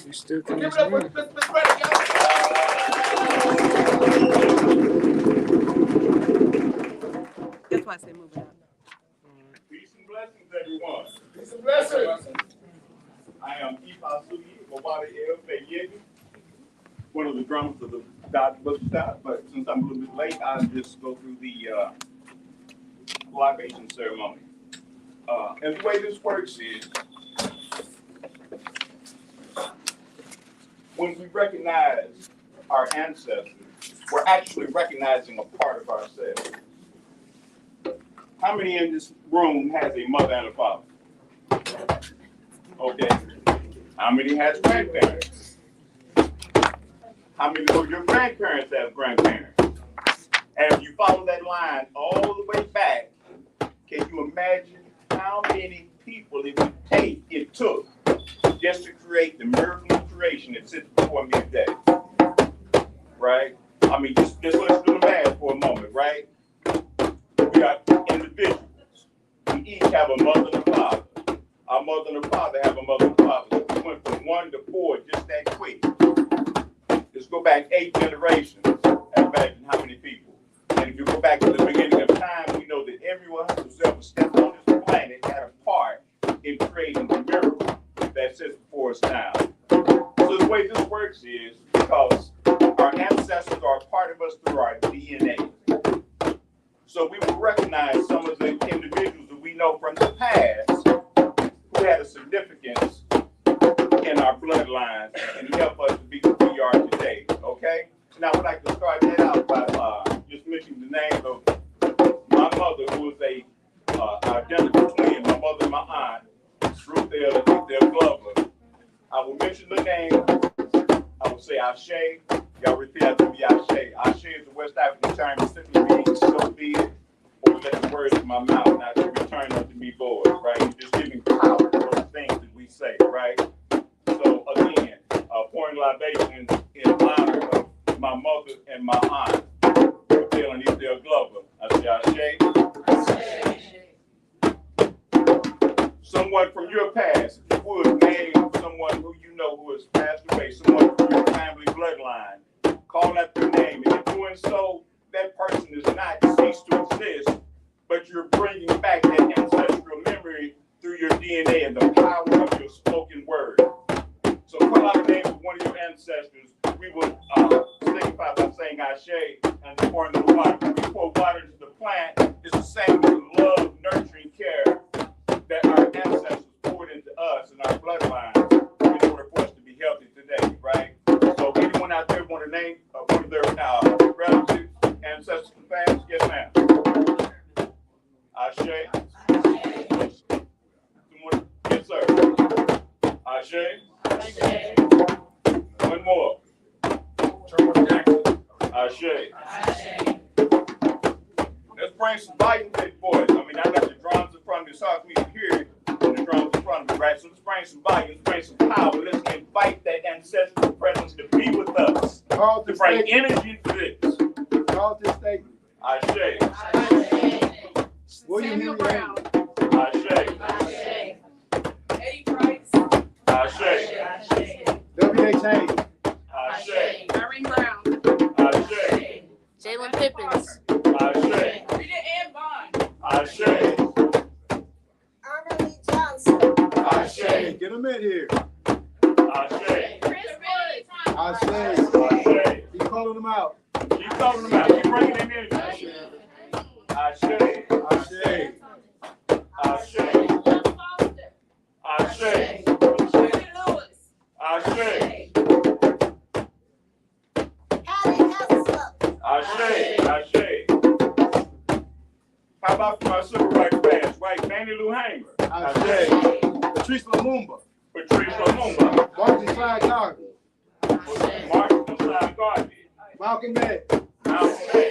We still can. Give it up for Mr. Freddie, y'all. That's why I say move it up. Peace and blessings, everyone. Peace and blessings. I am Ipasugi Mobada El Fayegi, one of the drummers of the Dock Bookshop, but since I'm a little bit late, I'll just go through the libation ceremony. And the way this works is, when we recognize our ancestors, we're actually recognizing a part of ourselves. How many in this room has a mother and a father? Okay. How many has grandparents? How many of your grandparents have grandparents? And if you follow that line all the way back, can you imagine how many people it took just to create the miracle of creation that sits before me today? Right? I mean, just let's do the math for a moment, right? We are individuals. We each have a mother and a father. Our mother and a father have a mother and a father. So we went from 1 to 4 just that quick. Let's go back 8 generations and imagine how many people. And if you go back to the beginning of time, we know that everyone who's ever stepped on this planet had a part in creating the miracle that sits before us now. So the way this works is because our ancestors are a part of us through our DNA. So we will recognize some of the individuals that we know from the past who had a significance in our bloodlines and help us to be who we are today, okay? Now, I would like to start that out by just mentioning the name of my mother, who is a identical twin, my mother and my aunt, Ruth L. Glover. I will mention the name. I will say Ashe. Y'all repeat after me, Ashe. Ashe is a West African term that simply means so be it, or let the words of my mouth not to return unto me void, right? You're just giving power to those things that we say, right? So again, pouring libation in honor of my mother and my aunt, Ruth L. and Ethel Glover. I say Ashe. Someone from your past, if you would name someone who you know who has passed away, someone from your family bloodline, call out their name. And in doing so, that person is not ceased to exist, but you're bringing back that ancestral memory through your DNA and the power of your spoken word. So call out the name of one of your ancestors. We will signify by saying Ashe and pouring the water. When we pour water into the plant, it's the same with love, nurturing care that our ancestors poured into us and our bloodline in order for us to be healthy today, right? So anyone out there want to name one of their relatives, ancestors, and fans? Yes, ma'am. Ashe. Yes, sir. Ashe. One more. Ashe. Let's bring some volume to the boys. I mean, I got the drums in front of me. It's hard for me to hear it when the drums in front of me, right? So let's bring some volume, let's bring some power. Let's invite that ancestral presence to be with us. To bring energy to this. Call this statement. Ashe. Samuel Brown. Ashe. Eddie Price. Ashe. W.H.A. Ashe. Irene Brown. Ashe. Jalen Pippins. Ashe. Rita Ann Bond. Ashe. Annalie Johnson. Ashe. Get them in here. Ashe. Chris Billy. Ashe. Ashe. Keep calling them out. Keep calling them out. Keep bringing them in. Ashe. Ashe. Ashe. Ashe. Ashe. Judy Lewis. Ashe. Hattie Haslip. Ashe. Ashe. How about for my civil rights fans, right? Fannie Lou Hamer. Ashe. Patrice Lumumba. Patrice Lumumba. Martin Clyde Garvey. Martin Clyde Garvey. Malcolm X. Malcolm X.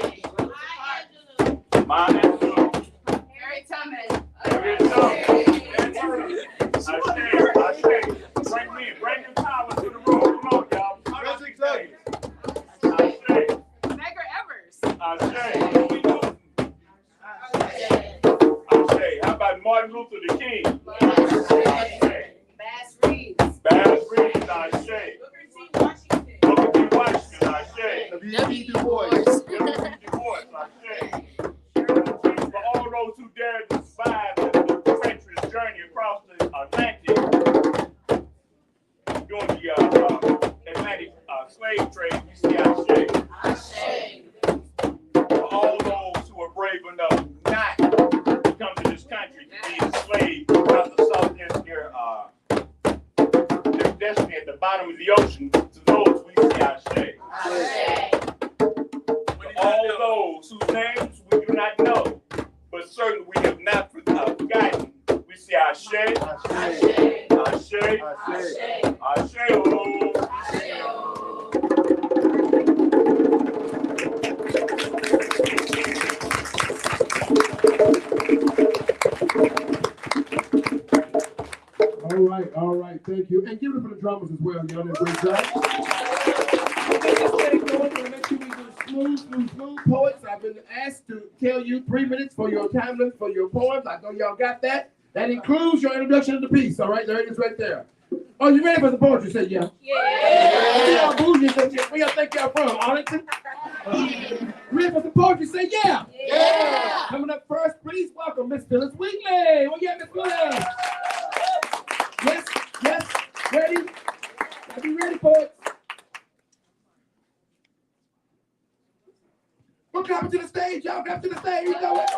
Maya Angelou. Harry Thomas. Harriet Tubman. Ashe. Ashe. Bring the power to the room. Come on, y'all. Frederick Douglass. Ashe. Medgar Evers. Ashe. Ashe. How about Martin Luther the King? Ashe. Bass Reeves. Bass Reeves. Ashe. destiny at the bottom of the ocean, to those we say Ashe. To all those whose names we do not know, but certainly we have not forgotten, we say Ashe. Ashe. Ashe. Ashe. All right, thank you. And give it for the drummers as well. Y'all did a great job. Smooth poets. I've been asked to tell you 3 minutes for your time limit for your poems. I know y'all got that. That includes your introduction to the piece. All right, there it is right there. Oh, you ready for the poetry? Say yeah. Yeah. Where y'all think y'all from? Arlington? Ready for the poetry? Say yeah. Yeah. Coming up first, please welcome Miss Phyllis Wheatley. Well, yeah, Miss Phyllis. Yes, ready? Are you ready, poets? We're coming to the stage, y'all. Come to the stage. You know it.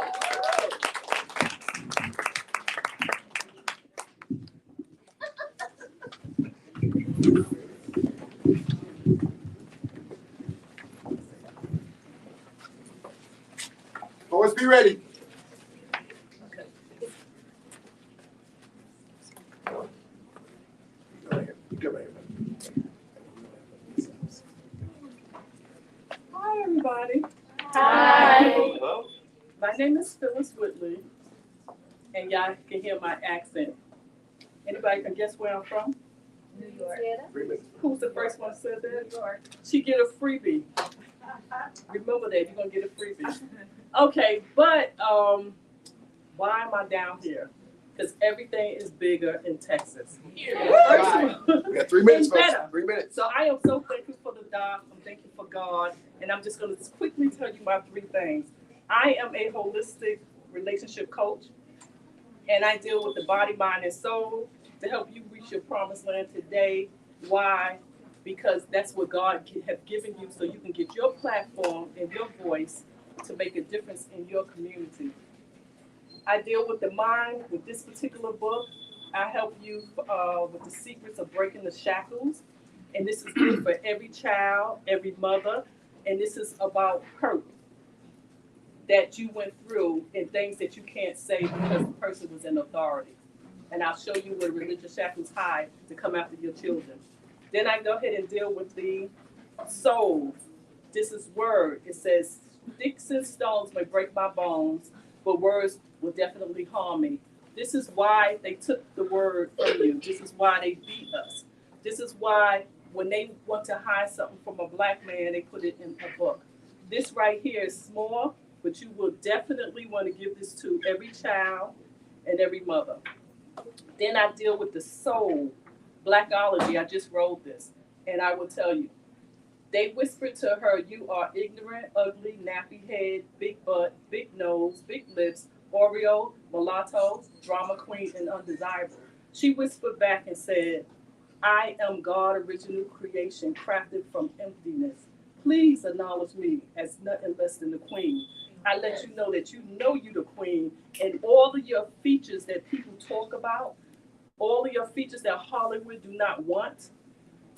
Poets, be ready. Hi, everybody. Hi. My name is Phyllis Whitley, and y'all can hear my accent. Anybody can guess where I'm from? New York. Who's the first one to say that? New York. She get a freebie. Remember that, you're gonna get a freebie. Okay, but why am I down here? Because everything is bigger in Texas. We got 3 minutes, folks. 3 minutes. So I am so thankful for the doc. I'm thankful for God. And I'm just going to quickly tell you my 3 things. I am a holistic relationship coach. And I deal with the body, mind, and soul to help you reach your promised land today. Why? Because that's what God has given you so you can get your platform and your voice to make a difference in your community. I deal with the mind with this particular book. I help you with the secrets of breaking the shackles. And this is good for every child, every mother. And this is about hurt that you went through and things that you can't say because the person was in authority. And I'll show you where religious shackles hide to come after your children. Then I go ahead and deal with the soul. This is word. It says, sticks and stones may break my bones, but words will definitely harm me. This is why they took the word from you. This is why they beat us. This is why when they want to hide something from a black man, they put it in a book. This right here is small, but you will definitely want to give this to every child and every mother. Then I deal with the soul, Blackology. I just wrote this, and I will tell you. They whispered to her, you are ignorant, ugly, nappy head, big butt, big nose, big lips, Oreo, mulatto, drama queen, and undesirable. She whispered back and said, I am God, original creation, crafted from emptiness. Please acknowledge me as nothing less than the queen. I let you know you the queen, and all of your features that people talk about, all of your features that Hollywood do not want,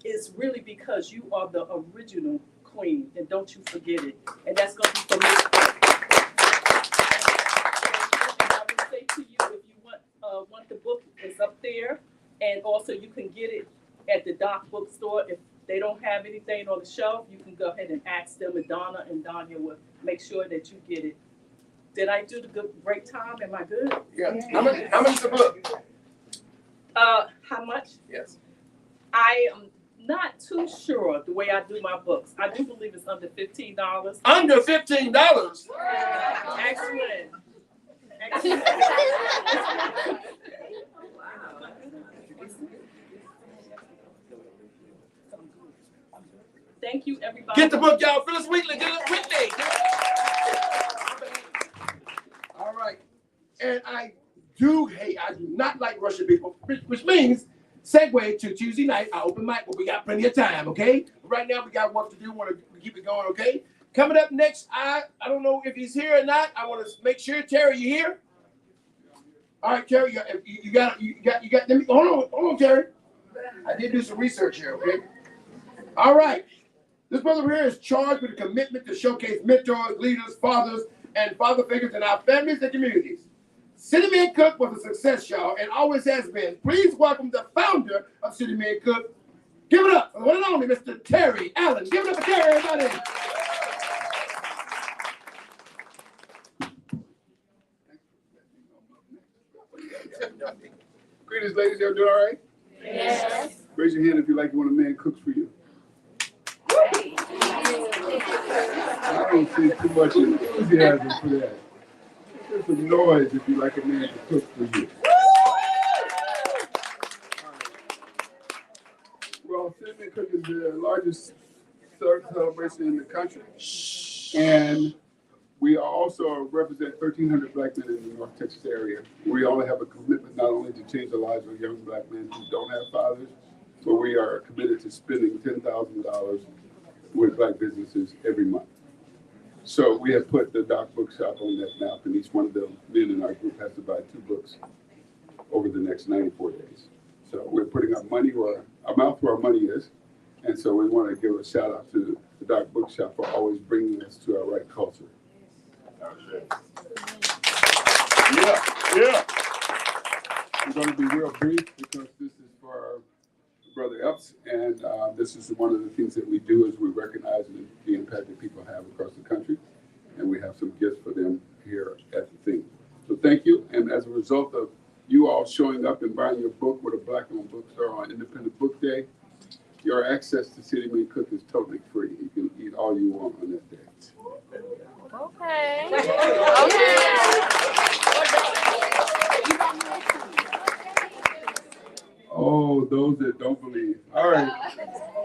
is really because you are the original queen, and don't you forget it. And that's going to be for me. And I would say to you, if you want the book, it's up there, and also you can get it at the Dock Bookstore. If they don't have anything on the shelf, you can go ahead and ask them, and Donna and Danya will make sure that you get it. Did I do the good break time? Am I good? Yeah. How much is the book? How much? Yes. I am not too sure the way I do my books. I do believe it's under $15. Under $15? Excellent. Thank you, everybody. Get the book, y'all. Phyllis Wheatley. Get it quickly. All right. And I do not like rushing people, which means segue to Tuesday night, our open mic, but we got plenty of time, okay? Right now, we got work to do. We want to keep it going, okay? Coming up next, I don't know if he's here or not. I want to make sure, Terry, you here? All right, Terry, you got. Let me hold on, Terry. I did do some research here, okay? All right. This brother here is charged with a commitment to showcase mentors, leaders, fathers, and father figures in our families and communities. City Man Cook was a success, y'all, and always has been. Please welcome the founder of City Man Cook. Give it up for the one and only Mr. Terry Allen. Give it up for Terry, everybody. Greetings, ladies. Y'all doing all right? Yes. Raise your hand if you like when a man cooks for you. I don't see too much enthusiasm for that. There's some noise if you like a man to cook for you. Well, City Man Cook is the largest celebration in the country. And we also represent 1,300 black men in the North Texas area. We only have a commitment not only to change the lives of young black men who don't have fathers, but we are committed to spending $10,000 with black businesses every month. So we have put the Dock Bookshop on that map, and each one of the men in our group has to buy 2 books over the next 94 days. So we're putting our money where our mouth where our money is, and so we want to give a shout out to the Dock Bookshop for always bringing us to our right culture. Yeah. I'm going to be real brief because this is for our brother Epps, and this is one of the things that we do is we recognize the impact that people have across the country, and we have some gifts for them here at the thing. So thank you, and as a result of you all showing up and buying your book with a black-owned bookstore on Independent Book Day, your access to City Man Cook is totally free. You can eat all you want on that day. Okay. Oh, those that don't believe. All right.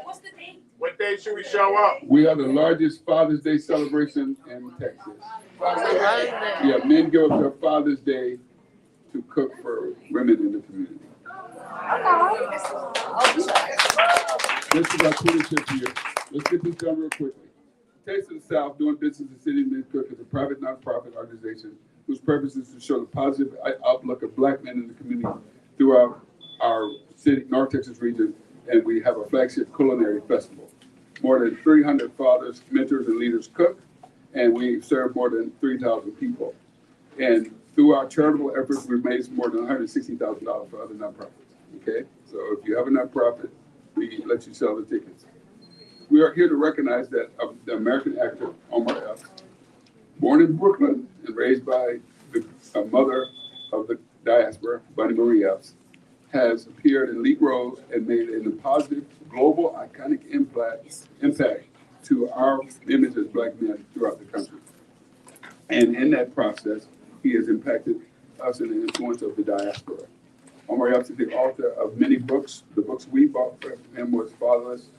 What's the date? What day should we show up? We are the largest Father's Day celebration in Texas. Yeah, men give up their Father's Day to cook for women in the community. This is our 25th year. Let's get this done real quickly. Taste of the South, doing business in City Man Cook, is a private nonprofit organization whose purpose is to show the positive outlook of black men in the community throughout our city, North Texas region, and we have a flagship culinary festival. More than 300 fathers, mentors, and leaders cook, and we serve more than 3,000 people. And through our charitable efforts, we've raised more than $160,000 for other nonprofits. Okay, so if you have a nonprofit, we let you sell the tickets. We are here to recognize that the American actor Omar Epps, born in Brooklyn and raised by a mother of the diaspora, Bunny Marie Epps, has appeared in lead roles and made a positive, global, iconic impact to our image as black men throughout the country. And in that process, he has impacted us in the influence of the diaspora. Omar Epps is the author of many books. The books we bought for him was Fatherless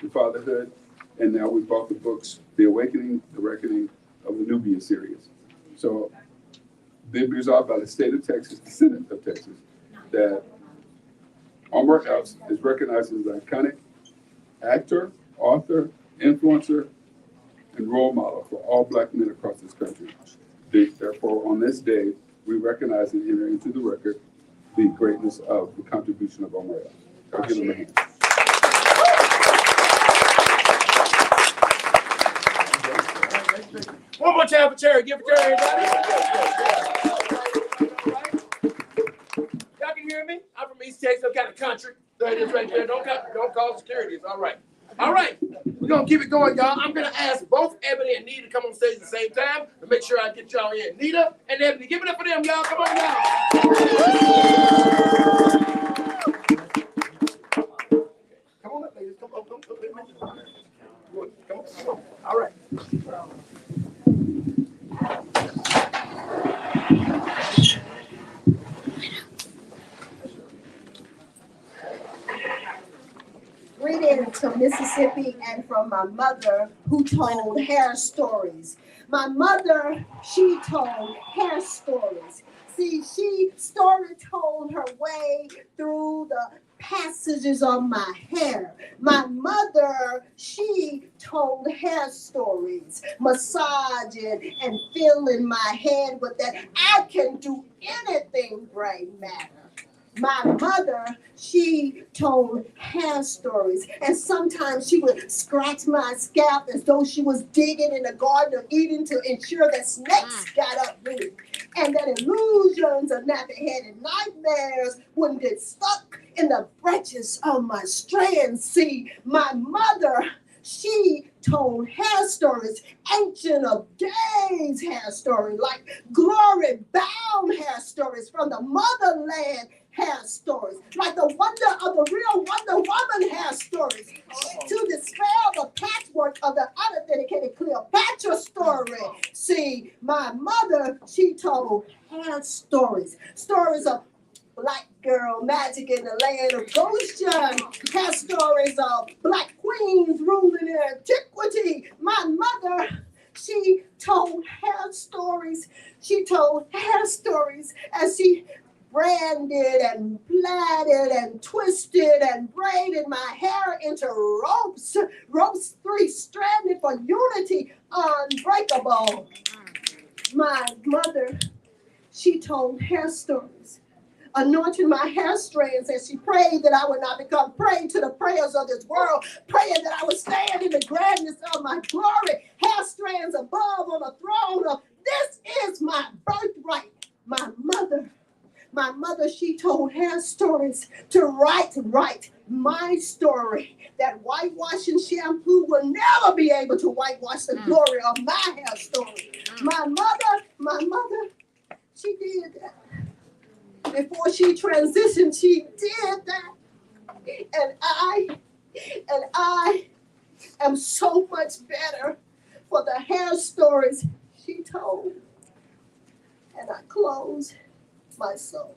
and Fatherhood, and now we bought the books, The Awakening, The Reckoning of the Nubia series. So they've been resolved by the state of Texas, the Senate of Texas, that Omar Epps is recognized as an iconic actor, author, influencer, and role model for all black men across this country. Therefore, on this day, we recognize and enter into the record the greatness of the contribution of Omar Epps. I'll give him a hand. One more time for Terry. Give it to Terry, everybody. Y'all can hear me? I'm from East Texas, some kind of country. There it is right there. Don't call security. It's all right. All right. We're going to keep it going, y'all. I'm going to ask both Ebony and Nita to come on stage at the same time to make sure I get y'all in. Nita and Ebony, give it up for them, y'all. Come on, y'all. Come on up, ladies. Come on. Come on. All right. Greetings from Mississippi and from my mother who told hair stories. My mother, she told hair stories. See, she story told her way through the passages on my hair. My mother, she told hair stories, massaging and filling my head with that I can do anything brain matter. My mother, she told hair stories, and sometimes she would scratch my scalp as though she was digging in the Garden of Eden to ensure that snakes got up with it, and that illusions of nappy-headed nightmares wouldn't get stuck in the branches of my strands. See, my mother, she told hair stories, ancient of days hair stories, like glory-bound hair stories from the motherland hair stories, like the wonder of the real Wonder Woman hair stories, to dispel the patchwork of the unauthenticated Cleopatra story. See, my mother, she told hair stories, stories of black girl magic in the land of Goshen, hair stories of black queens ruling in antiquity. My mother, she told hair stories. She told hair stories as she branded and plaited and twisted and braided my hair into ropes, ropes three-stranded for unity, unbreakable. My mother, she told hair stories, anointing my hair strands as she prayed that I would not become prey to the prayers of this world, praying that I would stand in the grandness of my glory, hair strands above on the throne of this is my birthright. My mother, she told hair stories to write my story. That whitewashing shampoo will never be able to whitewash the glory of my hair story. My mother, she did that. Before she transitioned, she did that. And I am so much better for the hair stories she told. And I close my soul.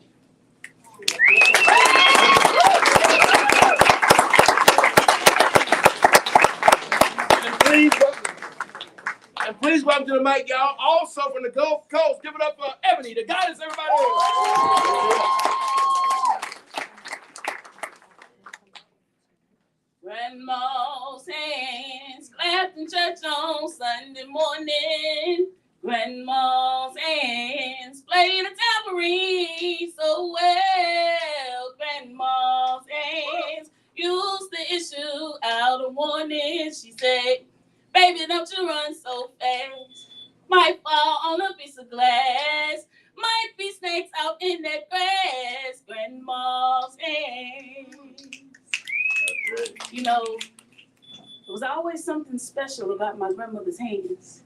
And please welcome to the mic, y'all. Also from the Gulf Coast, give it up for Ebony, the goddess, everybody. Grandma's hands clapped in church on Sunday morning. Grandma's hands played a tambourine so well. Grandma's hands used to issue out a warning. She said, baby, don't you run so fast. Might fall on a piece of glass. Might be snakes out in that grass. Grandma's hands. You know, there was always something special about my grandmother's hands.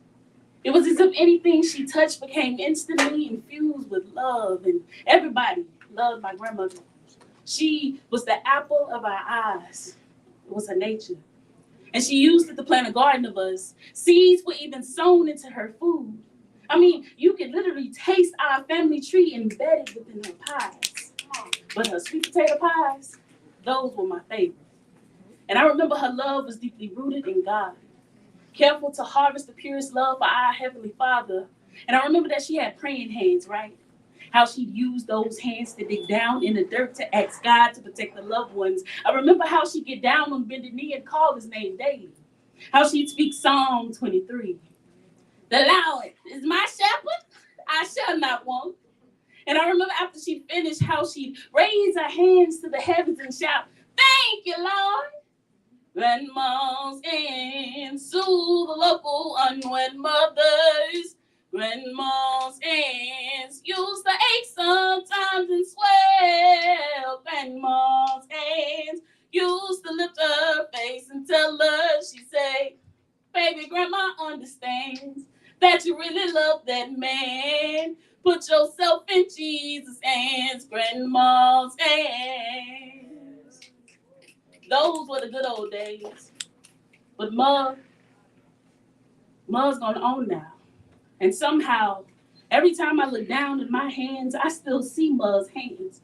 It was as if anything she touched became instantly infused with love, and everybody loved my grandmother. She was the apple of our eyes. It was her nature. And she used it to plant a garden of us. Seeds were even sown into her food. I mean, you could literally taste our family tree embedded within her pies. But her sweet potato pies, those were my favorite. And I remember her love was deeply rooted in God, careful to harvest the purest love for our Heavenly Father. And I remember that she had praying hands, right? How she'd use those hands to dig down in the dirt to ask God to protect the loved ones. I remember how she'd get down on bended knee and call his name daily. How she'd speak Psalm 23. The Lord is my shepherd, I shall not want. And I remember after she finished how she'd raise her hands to the heavens and shout, thank you, Lord. Grandma's hands soothe the local unwed mothers. Grandma's hands used to ache sometimes and swell. Grandma's hands used to lift her face and tell her, she said, baby, Grandma understands that you really love that man. Put yourself in Jesus' hands, Grandma's hands. Those were the good old days. But Ma's gone on now. And somehow, every time I look down at my hands, I still see Ma's hands.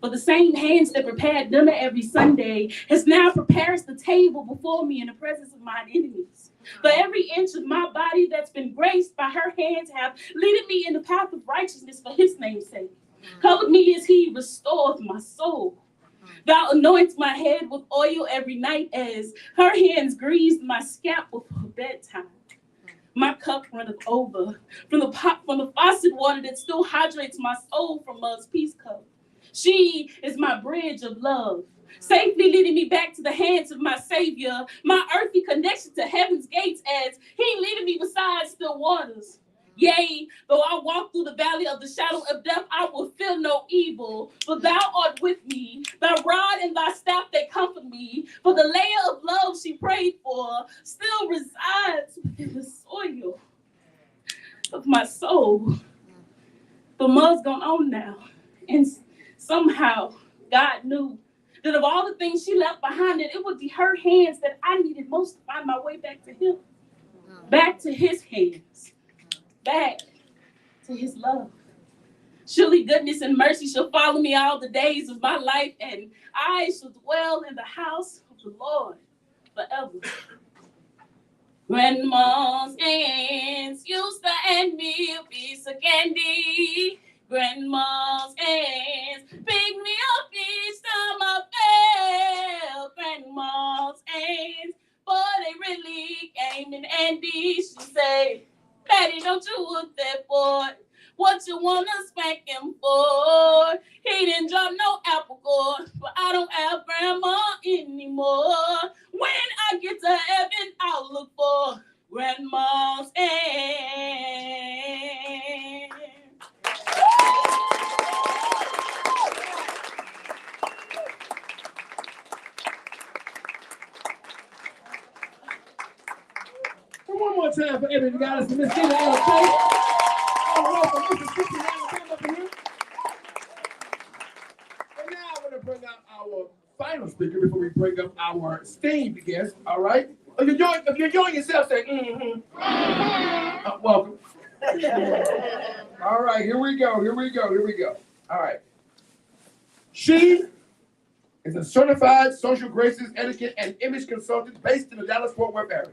But the same hands that prepared dinner every Sunday has now prepared the table before me in the presence of my enemies. For every inch of my body that's been graced by her hands have leaded me in the path of righteousness for his name's sake. Covered me as he restores my soul. Thou anoints my head with oil every night as her hands greased my scalp before bedtime. My cup runneth over from the faucet water that still hydrates my soul from Ma's peace cup. She is my bridge of love, safely leading me back to the hands of my Savior, my earthly connection to heaven's gates as He leading me beside still waters. Yea, though I walk through the valley of the shadow of death, I will fear no evil, for thou art with me. Thy rod and thy staff, they comfort me. For the layer of love she prayed for still resides within the soil of my soul. The mud's gone on now, and somehow God knew that of all the things she left behind, it would be her hands that I needed most to find my way back to Him, back to His hands, back to His love. Surely goodness and mercy shall follow me all the days of my life, and I shall dwell in the house of the Lord forever. Grandma's hands used to hand me a piece of candy. Grandma's hands picked me up each time I fell. Grandma's hands, boy, they really came in handy. She say, Patty, don't you want that boy? What you wanna spank him for? He didn't drop no apple core, but I don't have grandma anymore. When I get to heaven, I'll look for grandma's hand. One more time for everybody, guys. Miss Tina Alabama. All over Mississippi, Alabama up in here. And now I want to bring out our final speaker before we bring up our esteemed guest. All right. If you're enjoying yourself, say welcome. All right, here we go. All right. She is a certified social graces, etiquette, and image consultant based in the Dallas-Fort Worth area.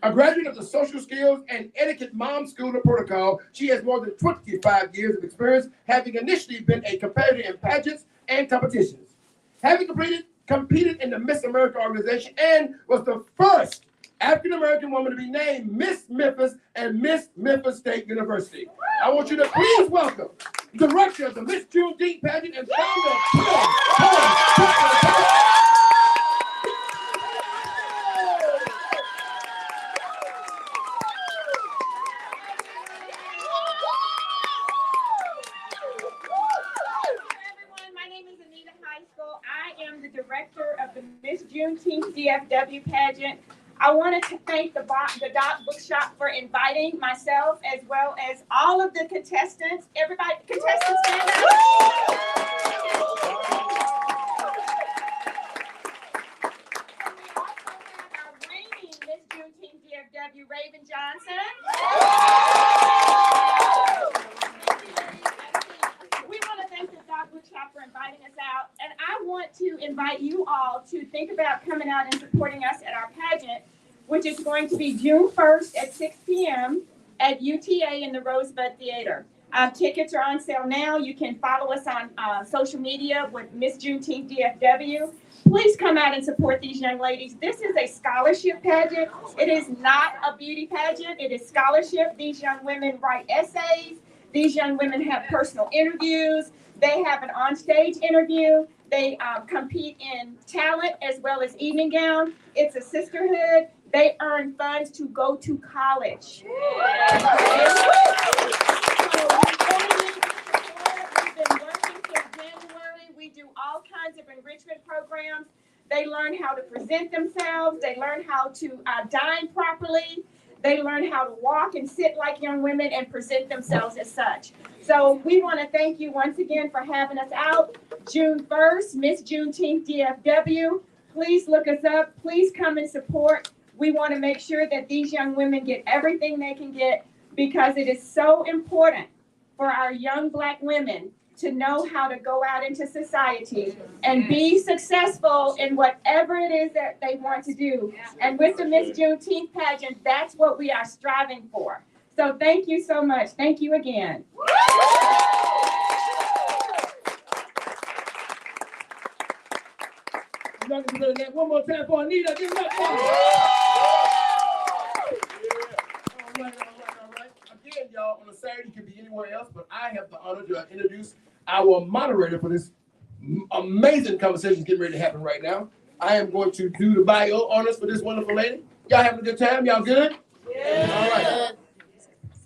A graduate of the Social Skills and Etiquette Mom School of Protocol, she has more than 25 years of experience, having initially been a competitor in pageants and competitions. Having competed in the Miss America organization and was the first African-American woman to be named Miss Memphis and Miss Memphis State University. I want you to please welcome the director of the Miss Juneteenth pageant and founder of director of the Miss Juneteenth DFW pageant. I wanted to thank the Dock Bookshop for inviting myself as well as all of the contestants. Everybody, contestants, stand up. We also have our reigning Miss Juneteenth DFW, Raven Johnson. We want to thank the Dock Bookshop for inviting us out, and I want to invite you all to think about coming out and supporting us at our pageant, which is going to be June 1st at 6 p.m. at UTA in the Rosebud Theater. Tickets are on sale now. You can follow us on social media with Miss Juneteenth DFW. Please come out and support these young ladies. This is a scholarship pageant. It is not a beauty pageant. It is scholarship. These young women write essays. These young women have personal interviews. They have an on-stage interview. They compete in talent as well as evening gown. It's a sisterhood. They earn funds to go to college. We've been working since January. We do all kinds of enrichment programs. They learn how to present themselves. They learn how to dine properly. They learn how to walk and sit like young women and present themselves as such. So we want to thank you once again for having us out. June 1st, Miss Juneteenth DFW. Please look us up. Please come and support. We want to make sure that these young women get everything they can get because it is so important for our young Black women to know how to go out into society and be successful in whatever it is that they want to do. And with the Miss Juneteenth pageant, that's what we are striving for. So thank you so much. Thank you again. One more time for Anita. Give it up for her. All right. Again, y'all, on a Saturday, you can be anywhere else, but I have the honor to introduce our moderator for this some amazing conversations getting ready to happen right now. I am going to do the bio honors for this wonderful lady. Y'all having a good time? Y'all good? Yeah. All right.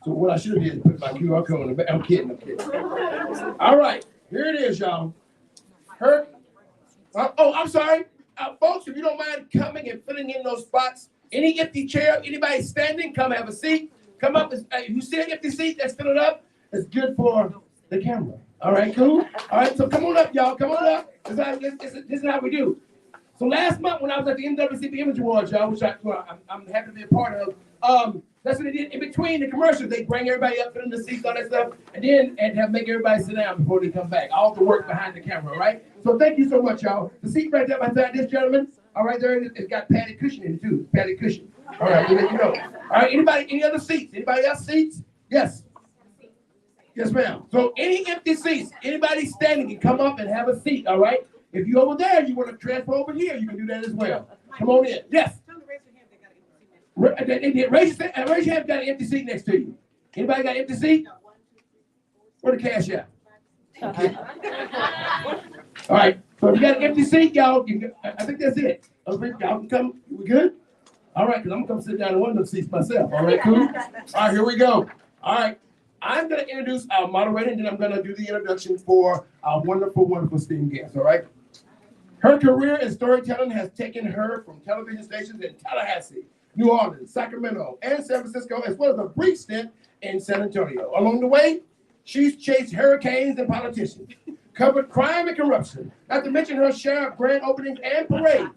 So what I should have did is put my QR code on the back. I'm kidding. All right. Here it is, y'all. I'm sorry. Folks, if you don't mind coming and filling in those spots, any empty chair, anybody standing, come have a seat. Come up. If you see an empty seat, let's fill it up. It's good for the camera. All right, cool. All right, so come on up, y'all. Come on up. This is how we do. So last month when I was at the NWCP Image Awards, y'all, which I'm happy to be a part of, that's what they did in between the commercials. They bring everybody up, fill in the seats, all that stuff, and then make everybody sit down before they come back. All the work behind the camera, right? So thank you so much, y'all. The seat right there beside this gentleman, all right there, it's got padded cushion in it too. Padded cushion. All right, we'll let you know. All right, any other seats? Anybody else seats? Yes. Yes, ma'am. So any empty seats, anybody standing can come up and have a seat, all right? If you're over there, you want to transfer over here, you can do that as well. Come on in. Yes. Raise your hand, got an empty seat next to you. Anybody got an empty seat? Where the cash at? Okay. All right. So if you got an empty seat, y'all, I think that's it. Y'all can come. We good? All right, because I'm going to come sit down in one of those seats myself. All right, cool? All right, here we go. All right. I'm going to introduce our moderator, and then I'm going to do the introduction for our wonderful, wonderful esteemed guest, all right? Her career in storytelling has taken her from television stations in Tallahassee, New Orleans, Sacramento, and San Francisco, as well as a brief stint in San Antonio. Along the way, she's chased hurricanes and politicians, covered crime and corruption, not to mention her share of grand openings and parades.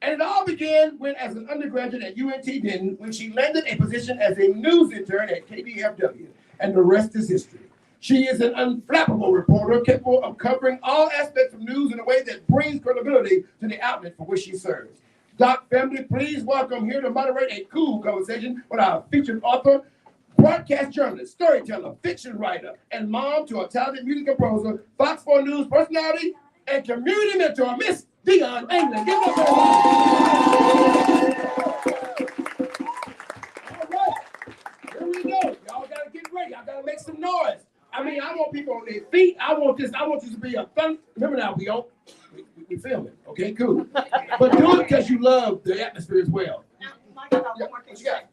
And it all began when, as an undergraduate at UNT Denton, when she landed a position as a news intern at KDFW, and the rest is history. She is an unflappable reporter capable of covering all aspects of news in a way that brings credibility to the outlet for which she serves. Dock family, please welcome here to moderate a cool conversation with our featured author, broadcast journalist, storyteller, fiction writer, and mom to a talented music composer, Fox 4 News personality, and community mentor, Miss Dion England. Give us a All right, here we go. Y'all gotta get ready. Y'all gotta make some noise. I mean, I want people on their feet. I want this to be a fun. Remember now, we filming. Okay, cool. But do it because you love the atmosphere as well. Now, Mike, I got one more thing to say.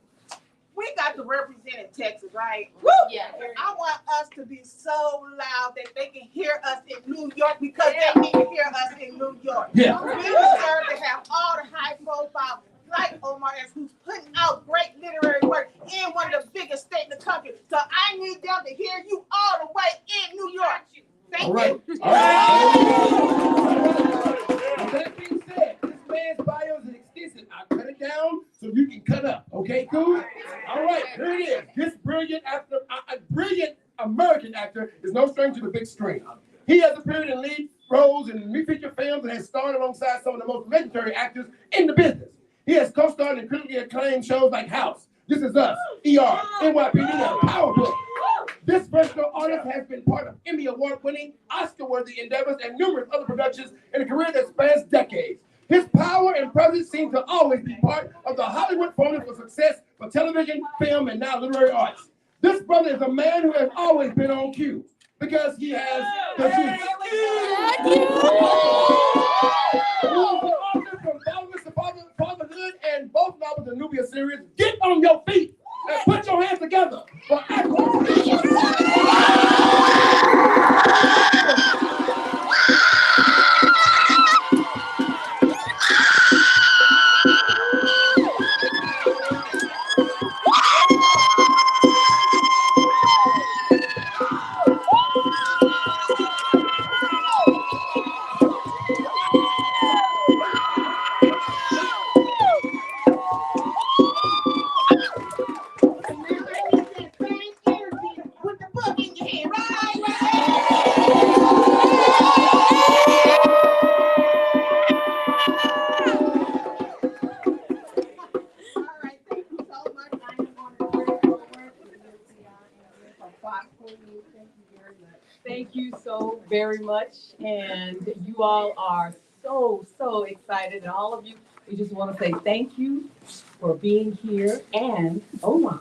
We got to represent Texas, right? Woo! Yeah. I want us to be so loud that they can hear us in New York because they need to hear us in New York. Yeah. We deserve to have all the high profile, like Omar Epps, who's putting out great literary work in one of the biggest states in the country. So I need them to hear you all the way in New York. Thank All right. you. All right. With that being said, this man's bio is extensive. I cut it down so you can cut up. Okay, cool? All right, here it is. This brilliant actor, a brilliant American actor is no stranger to the big screen. He has appeared in lead roles in feature films and has starred alongside some of the most legendary actors in the business. He has co-starred in critically acclaimed shows like House, This Is Us, ER, NYPD, and Power Book. This versatile artist has been part of Emmy Award-winning, Oscar-worthy endeavors and numerous other productions in a career that spans decades. His power and presence seem to always be part of the Hollywood formula for success for television, film, and now literary arts. This brother is a man who has always been on cue because he has the juice. Fatherhood and both novels in Nubia series. Get on your feet and put your hands together for Thank you so very much. And you all are so excited. And all of you, we just want to say thank you for being here. And Omar,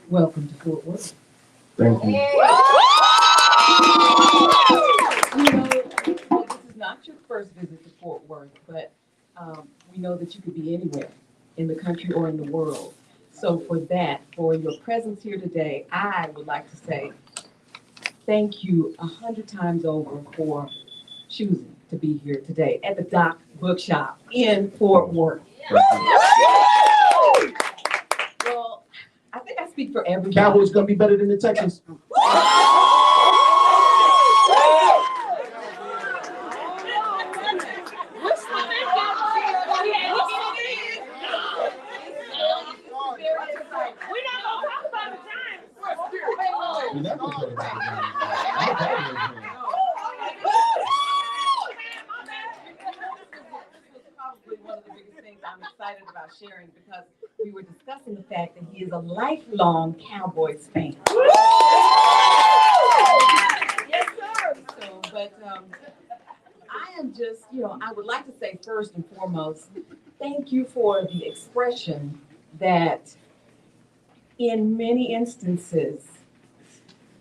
welcome to Fort Worth. Thank you. You know, not your first visit to Fort Worth, but we know that you could be anywhere in the country or in the world. So for that, for your presence here today, I would like to say thank you 100 times over for choosing to be here today at the Dock Bookshop in Fort Worth. Well, I think I speak for everybody. Cowboys gonna be better than the Texans. Probably one of the biggest things I'm excited about sharing because we were discussing the fact that he is a lifelong Cowboys fan. Yes, sir. So, but I am just, I would like to say first and foremost, thank you for the expression that in many instances,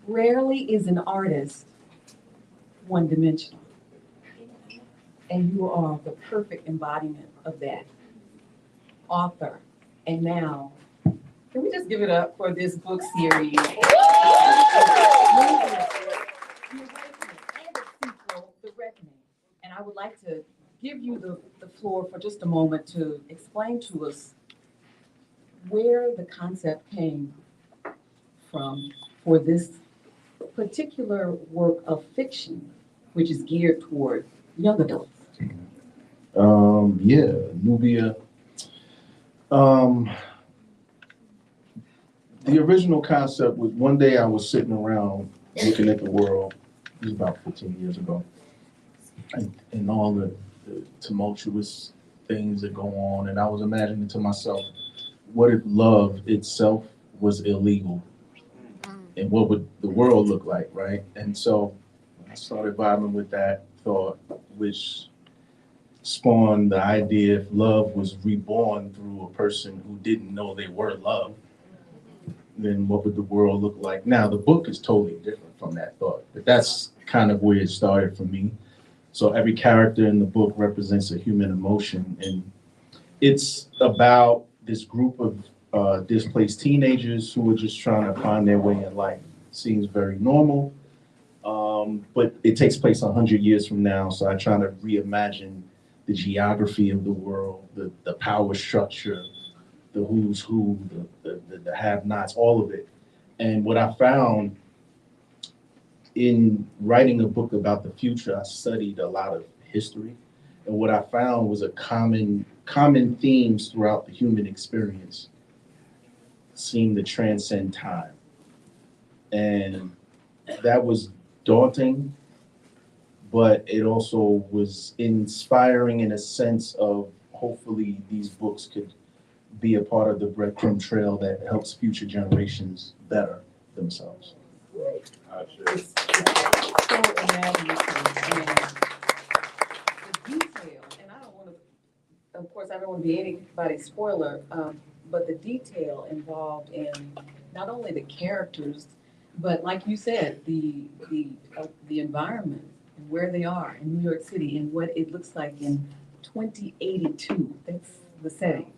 rarely is an artist one-dimensional. And you are the perfect embodiment of that. Author, and now, can we just give it up for this book series? The Awakening and the sequel, The Reckoning. And I would like to give you the floor for just a moment to explain to us where the concept came from for this particular work of fiction, which is geared toward young adults. Yeah, Nubia. The original concept was one day I was sitting around looking at the world. It was about 15 years ago. And all the tumultuous things that go on. And I was imagining to myself, what if love itself was illegal? And what would the world look like, right? And so I started vibing with that thought, which spawned the idea if love was reborn through a person who didn't know they were loved, then what would the world look like? Now, the book is totally different from that thought, but that's kind of where it started for me. So every character in the book represents a human emotion, and it's about this group of displaced teenagers who are just trying to find their way in life. Seems very normal, but it takes place 100 years from now, so I try to reimagine the geography of the world, the power structure, the who's who, the have-nots, all of it. And what I found in writing a book about the future, I studied a lot of history. And what I found was a common themes throughout the human experience seem to transcend time. And that was daunting, but it also was inspiring in a sense of hopefully these books could be a part of the breadcrumb trail that helps future generations better themselves. It's so imaginative, and the detail, and I don't want to, of course, I don't want to be anybody's spoiler, but the detail involved in not only the characters, but like you said, the environment, and where they are in New York City, and what it looks like in 2082. That's the setting,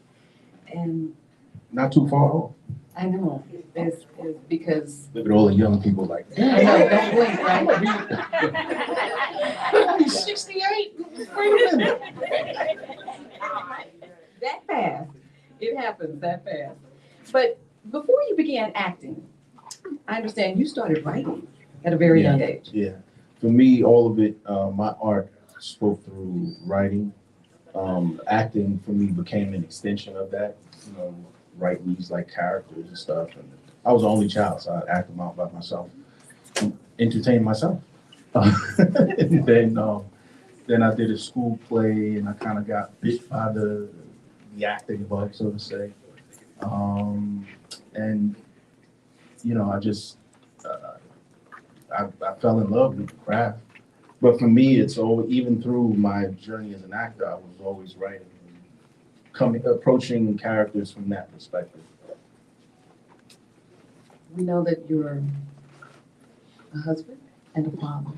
and Not too far off. I know it's because Look at all the young people like that. I know, don't blink, right? He's 68. Wait a minute. That fast. It happens that fast. But before you began acting, I understand you started writing at a very young age. Yeah. For me, all of it, my art spoke through writing. Acting for me became an extension of that. Writing these like characters and stuff. And I was the only child, so I'd act them out by myself, entertain myself. And then I did a school play, and I kind of got bit by the acting bug, so to say. And I just I fell in love with the craft. But for me, it's always, even through my journey as an actor, I was always writing, approaching characters from that perspective. We know that you're a husband and a father.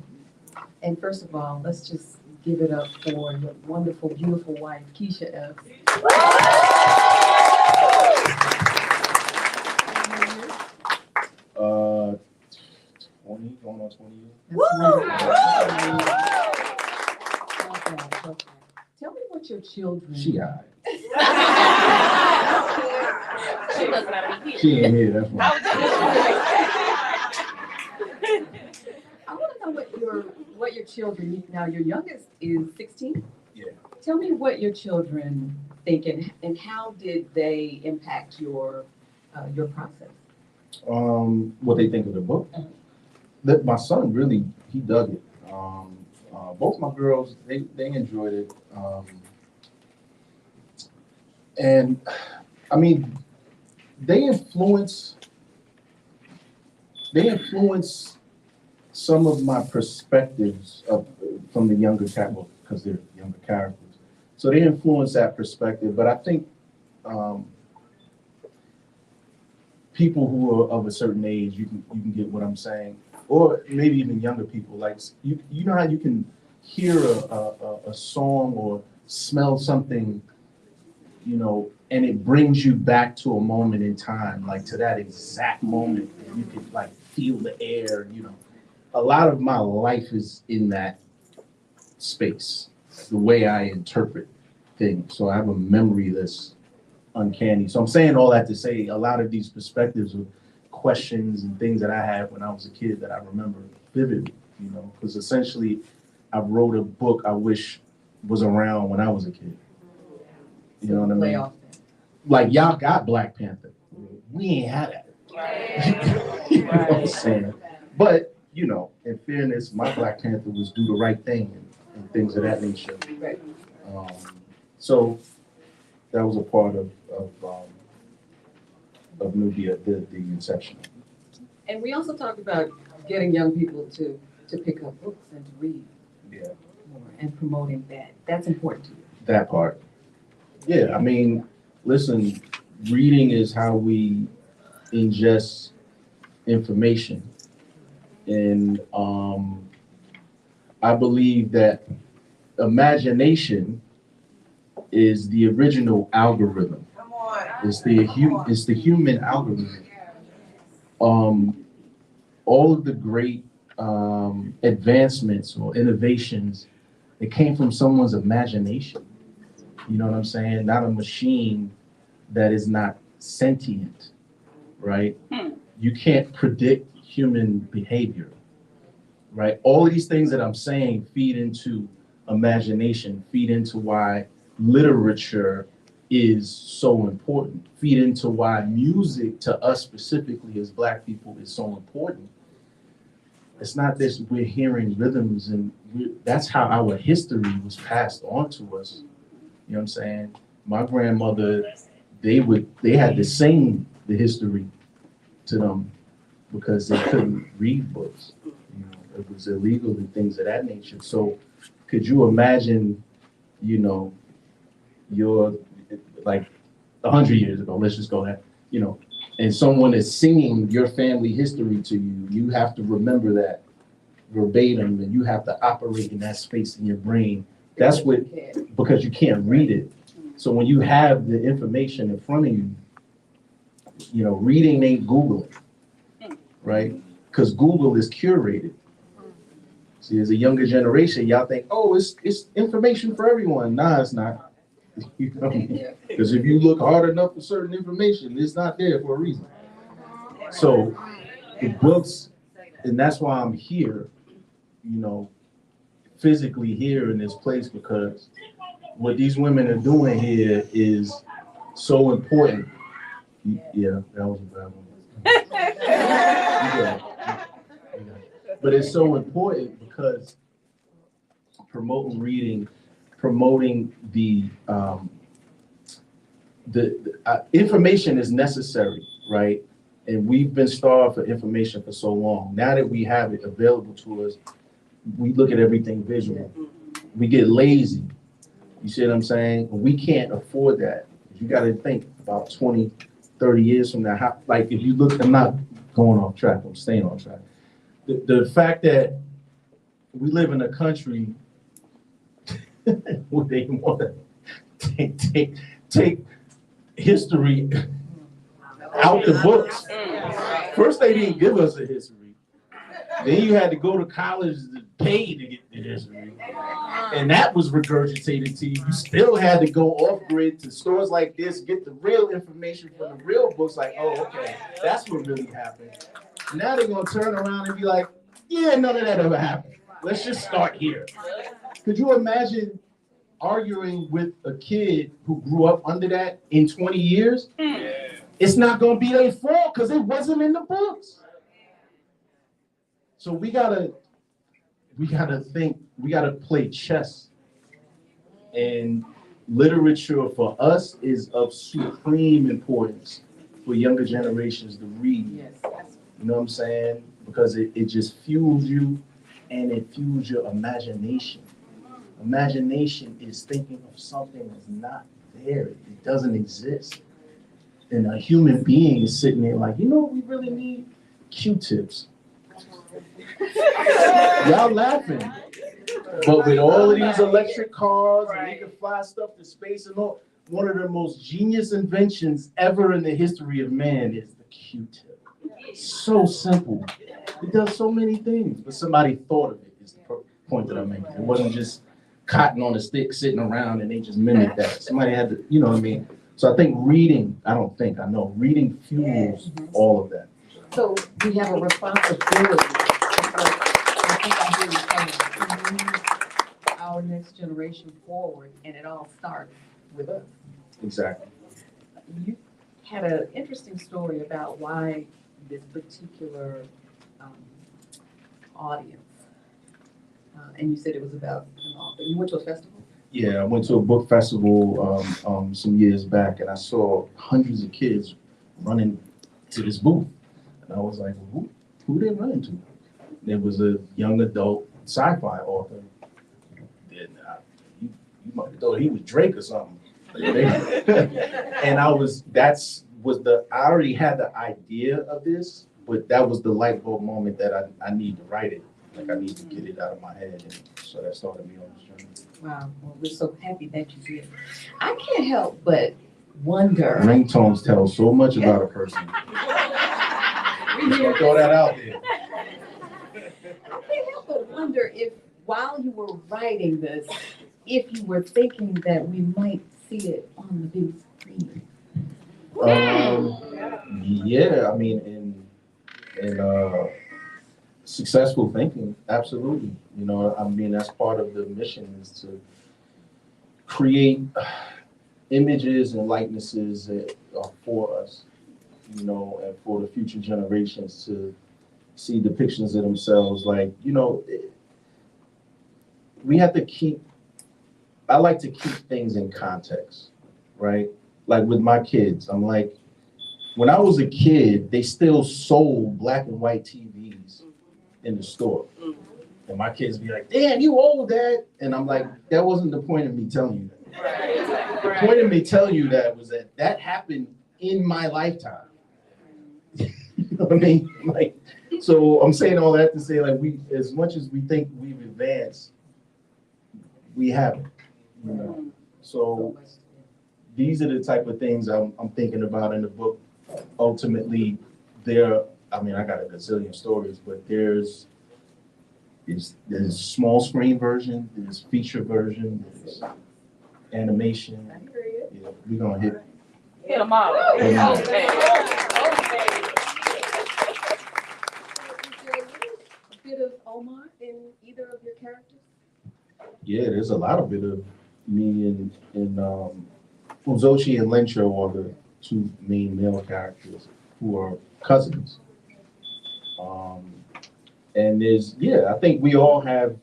And first of all, let's just give it up for your wonderful, beautiful wife, Keisha Epps. 20, going on 20 years. Tell me what your children. She alright. She must not be here. She ain't here, that's why. I want to know what your children, now your youngest is 16? Yeah. Tell me what your children think and how did they impact your process? What they think of the book? That my son really, he dug it. Both my girls, they enjoyed it. And I mean, they influence some of my perspectives from the younger characters, because they're younger characters. So they influence that perspective. But I think people who are of a certain age, you can get what I'm saying, or maybe even younger people. Like you know how you can hear a song or smell something, you know, and it brings you back to a moment in time, like to that exact moment, and you can like feel the air, you know. A lot of my life is in that space, the way I interpret things. So I have a memory that's uncanny. So I'm saying all that to say a lot of these perspectives of questions and things that I had when I was a kid that I remember vividly, you know, because essentially I wrote a book I wish was around when I was a kid. You know what I mean? Like y'all got Black Panther. We ain't had that. You know what I'm saying? But, you know, in fairness, my Black Panther was do the right thing and things of that nature. Right. So that was a part of Nubia, the inception. And we also talked about getting young people to pick up books and to read Yeah. more and promoting that. That's important to you. That part. Yeah, I mean, listen, reading is how we ingest information. And I believe that imagination is the original algorithm. Come on. It's the human algorithm. All of the great advancements or innovations, it came from someone's imagination. You know what I'm saying? Not a machine that is not sentient, right? You can't predict human behavior, right? All of these things that I'm saying feed into imagination, feed into why literature is so important, feed into why music to us specifically as Black people is so important. It's not this we're hearing rhythms and that's how our history was passed on to us. You know what I'm saying? My grandmother, they had to sing the history to them because they couldn't read books. You know, it was illegal and things of that nature. So could you imagine, you know, you're like 100 years ago, let's just go that, you know, and someone is singing your family history to you, you have to remember that verbatim and you have to operate in that space in your brain. That's what, because you can't read it. So when you have the information in front of you, you know, reading ain't Googling, right? Because Google is curated. See, as a younger generation, y'all think, oh, it's information for everyone. Nah, it's not. You know what I mean? Because if you look hard enough for certain information, it's not there for a reason. So the books, and that's why I'm here, you know, physically here in this place, because what these women are doing here is so important. Yeah, that was a bad one. But it's so important because promoting reading, promoting the information is necessary, right? And we've been starved for information for so long. Now that we have it available to us, we look at everything visual. We get lazy. You see what I'm saying? We can't afford that. You got to think about 20, 30 years from now. How, like if you look, I'm not going off track, I'm staying on track. The fact that we live in a country where they want to take history out the books. First, they didn't give us a history. Then you had to go to college to pay to get the history. And that was regurgitated to you. You still had to go off grid to stores like this, get the real information from the real books, like, oh, okay, that's what really happened. Now they're gonna turn around and be like, yeah, none of that ever happened. Let's just start here. Could you imagine arguing with a kid who grew up under that in 20 years? It's not gonna be their fault because it wasn't in the books. So we gotta think, we gotta play chess. And literature for us is of supreme importance for younger generations to read. Yes. You know what I'm saying? Because it just fuels you and it fuels your imagination. Imagination is thinking of something that's not there. It doesn't exist. And a human being is sitting there like, you know what we really need? Q-tips. Y'all laughing. But with all of these electric cars and you can fly stuff to space and all, one of the most genius inventions ever in the history of man is the Q-tip. So simple. It does so many things, but somebody thought of it is the point that I'm making. It wasn't just cotton on a stick sitting around and they just mimicked that. Somebody had to, you know what I mean? So I think reading, I know, reading fuels all of that. So we have a responsibility. I think I hear you saying, to move our next generation forward, and it all starts with us. Exactly. You had an interesting story about why this particular audience, and you said it was about an author. You went to a festival? Yeah, I went to a book festival some years back, and I saw hundreds of kids running to this booth. And I was like, well, who they running to? There was a young adult sci-fi author. And you might have thought he was Drake or something. And I already had the idea of this, but that was the light bulb moment that I need to write it. Like I need to get it out of my head. And so that started me on this journey. Wow, well, we're so happy that you did. I can't help but wonder. Ringtones tell so much about a person. So throw that out there. I can't help but wonder if, while you were writing this, if you were thinking that we might see it on the big screen. Yeah, I mean, in successful thinking, absolutely. You know, I mean, that's part of the mission is to create images and likenesses that are for us, you know, and for the future generations to see depictions of themselves. Like, you know, we have to I like to keep things in context, right? Like with my kids, I'm like, when I was a kid, they still sold black and white TVs in the store. And my kids be like, damn, you old, Dad. And I'm like, that wasn't the point of me telling you that. Right. The point of me telling you that was that happened in my lifetime. You know what I mean? Like, so I'm saying all that to say, like, as much as we think we've advanced, we haven't. You know? So these are the type of things I'm thinking about in the book. Ultimately, I got a gazillion stories, but there's small screen version, there's feature version, there's animation. Yeah, we're gonna hit them all. Is there a bit of Omar in either of your characters? Yeah, there's a lot of bit of me in Uzochi and Lencho are the two main male characters who are cousins. And I think we all have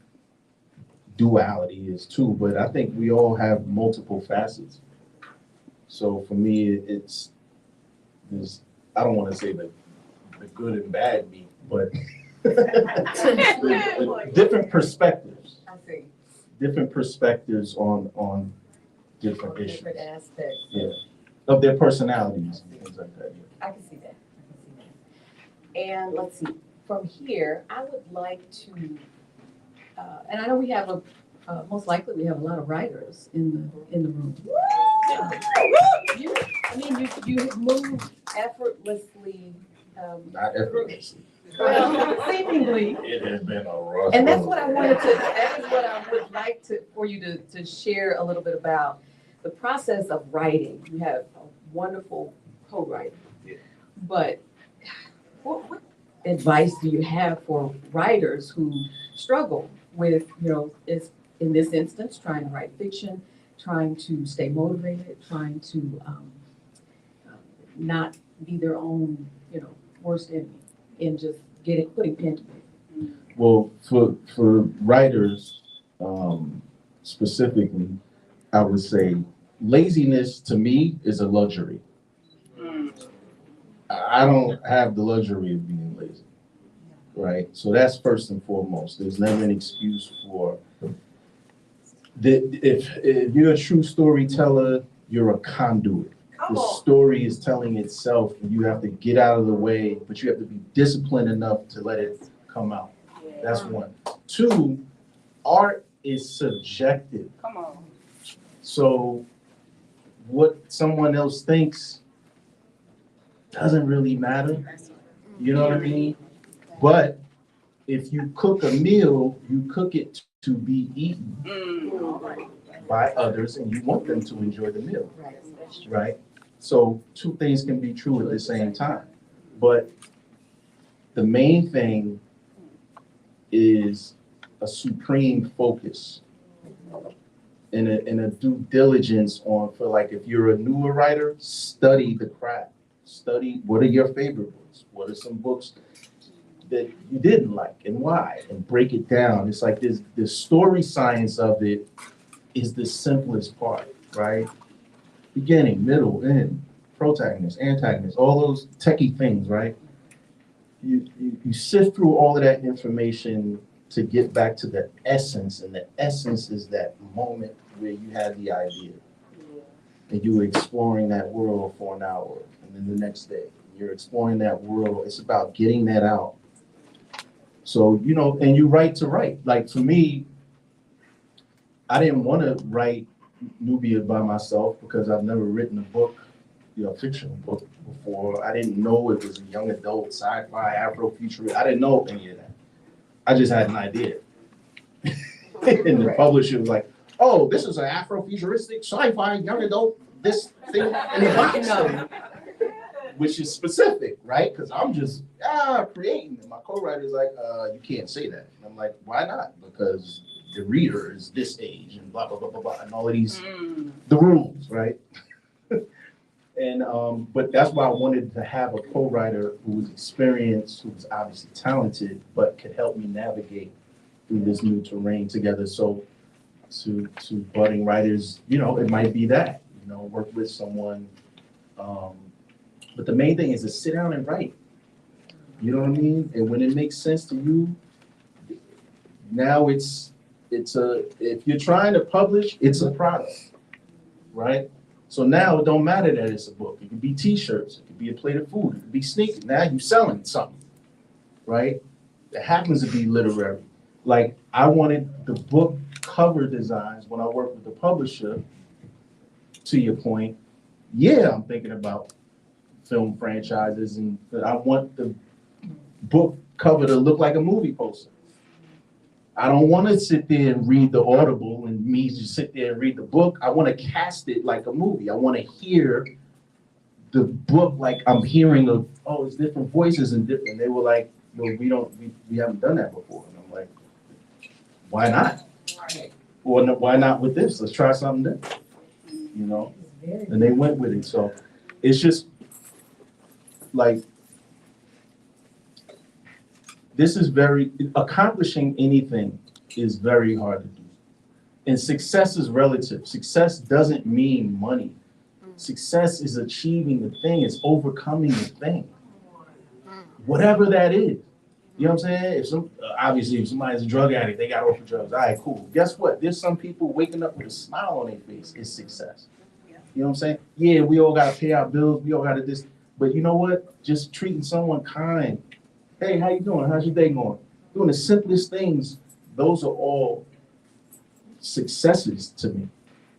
duality too, but I think we all have multiple facets. So for me, I don't want to say the good and bad me, but the different perspectives. I see. Different perspectives on different issues. Different aspects. Yeah. Of their personalities and things like that. Yeah. I can see that. And let's see, from here, I would like to, and I know we have a most likely we have a lot of writers in the room. You have moved effortlessly. Not effortlessly. Well, seemingly. It has been a rough. And that's what I wanted to, that is what I would like for you to share a little bit about the process of writing. You have a wonderful co-writer. Yeah. But what advice do you have for writers who struggle with, is in this instance, trying to write fiction, trying to stay motivated, trying to not be their own, worst enemy in just putting pen to paper? Well, for writers, specifically, I would say laziness to me is a luxury. I don't have the luxury of being lazy, right? So that's first and foremost. There's never an excuse for if you're a true storyteller, you're a conduit. The story is telling itself, and you have to get out of the way, but you have to be disciplined enough to let it come out. That's one. Two, art is subjective. Come on. So what someone else thinks doesn't really matter. You know what I mean? But if you cook a meal, you cook it to be eaten by others, and you want them to enjoy the meal, right? So two things can be true at the same time. But the main thing is a supreme focus and a due diligence for like, if you're a newer writer, study the craft. Study what are your favorite books? What are some books that you didn't like and why? And break it down. It's like the story science of it is the simplest part, right? Beginning, middle, end, protagonist, antagonist, all those techie things, right? You sift through all of that information to get back to the essence, and the essence is that moment where you had the idea and you were exploring that world for an hour, and then the next day you're exploring that world. It's about getting that out. So, and you write to write. Like for me, I didn't want to write Nubia by myself because I've never written a book, fictional book before. I didn't know it was a young adult, sci-fi, Afrofuturist. I didn't know any of that. I just had an idea. And the publisher was like, oh, this is an Afrofuturistic, sci-fi, young adult, this thing in the box. Which is specific, right? Because I'm just creating. And my co-writer's like, you can't say that. And I'm like, why not? Because the reader is this age and blah, blah, blah, blah, blah, and all of these, the rules, right? And, but that's why I wanted to have a co-writer who was experienced, who was obviously talented, but could help me navigate through this new terrain together. So to budding writers, it might be that, work with someone. But the main thing is to sit down and write. You know what I mean? And when it makes sense to you, now if you're trying to publish, it's a product, right? So now it don't matter that it's a book. It could be t-shirts, it could be a plate of food, it could be sneakers. Now you're selling something, right? It happens to be literary. Like I wanted the book cover designs when I worked with the publisher, to your point, I'm thinking about film franchises, and I want the book cover to look like a movie poster. I don't want to sit there and read the Audible and me just sit there and read the book. I want to cast it like a movie. I want to hear the book like I'm hearing it's different voices and different. They were like, no, we haven't done that before. And I'm like, why not? Well, no, why not with this? Let's try something different, And they went with it. So it's just like, this is accomplishing anything is very hard to do. And success is relative. Success doesn't mean money. Success is achieving the thing, it's overcoming the thing. Whatever that is. You know what I'm saying? Obviously, if somebody's a drug addict, they got off of drugs. All right, cool. Guess what? There's some people waking up with a smile on their face. It's success. You know what I'm saying? Yeah, we all got to pay our bills. We all got to this. But you know what? Just treating someone kind. Hey, how you doing? How's your day going? Doing the simplest things. Those are all successes to me.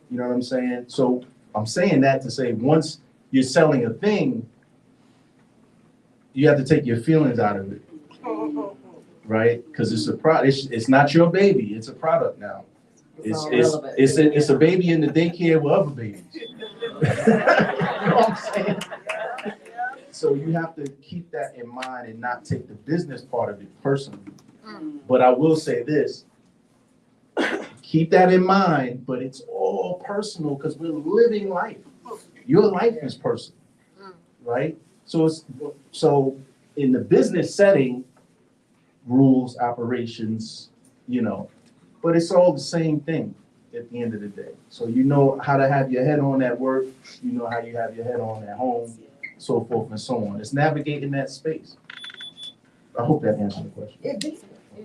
You know what I'm saying? So I'm saying that to say once you're selling a thing, you have to take your feelings out of it, right? Because it's a product. It's not your baby. It's a product now. It's a baby in the daycare with other babies. You know what I'm saying? So you have to keep that in mind and not take the business part of it personally. But I will say this, keep that in mind, but it's all personal because we're living life. Your life is personal, right? So in the business setting, rules, operations, you know, but it's all the same thing at the end of the day. So you know how to have your head on at work, you know how you have your head on at home, so forth and so on. It's navigating that space. I hope that answered the question. It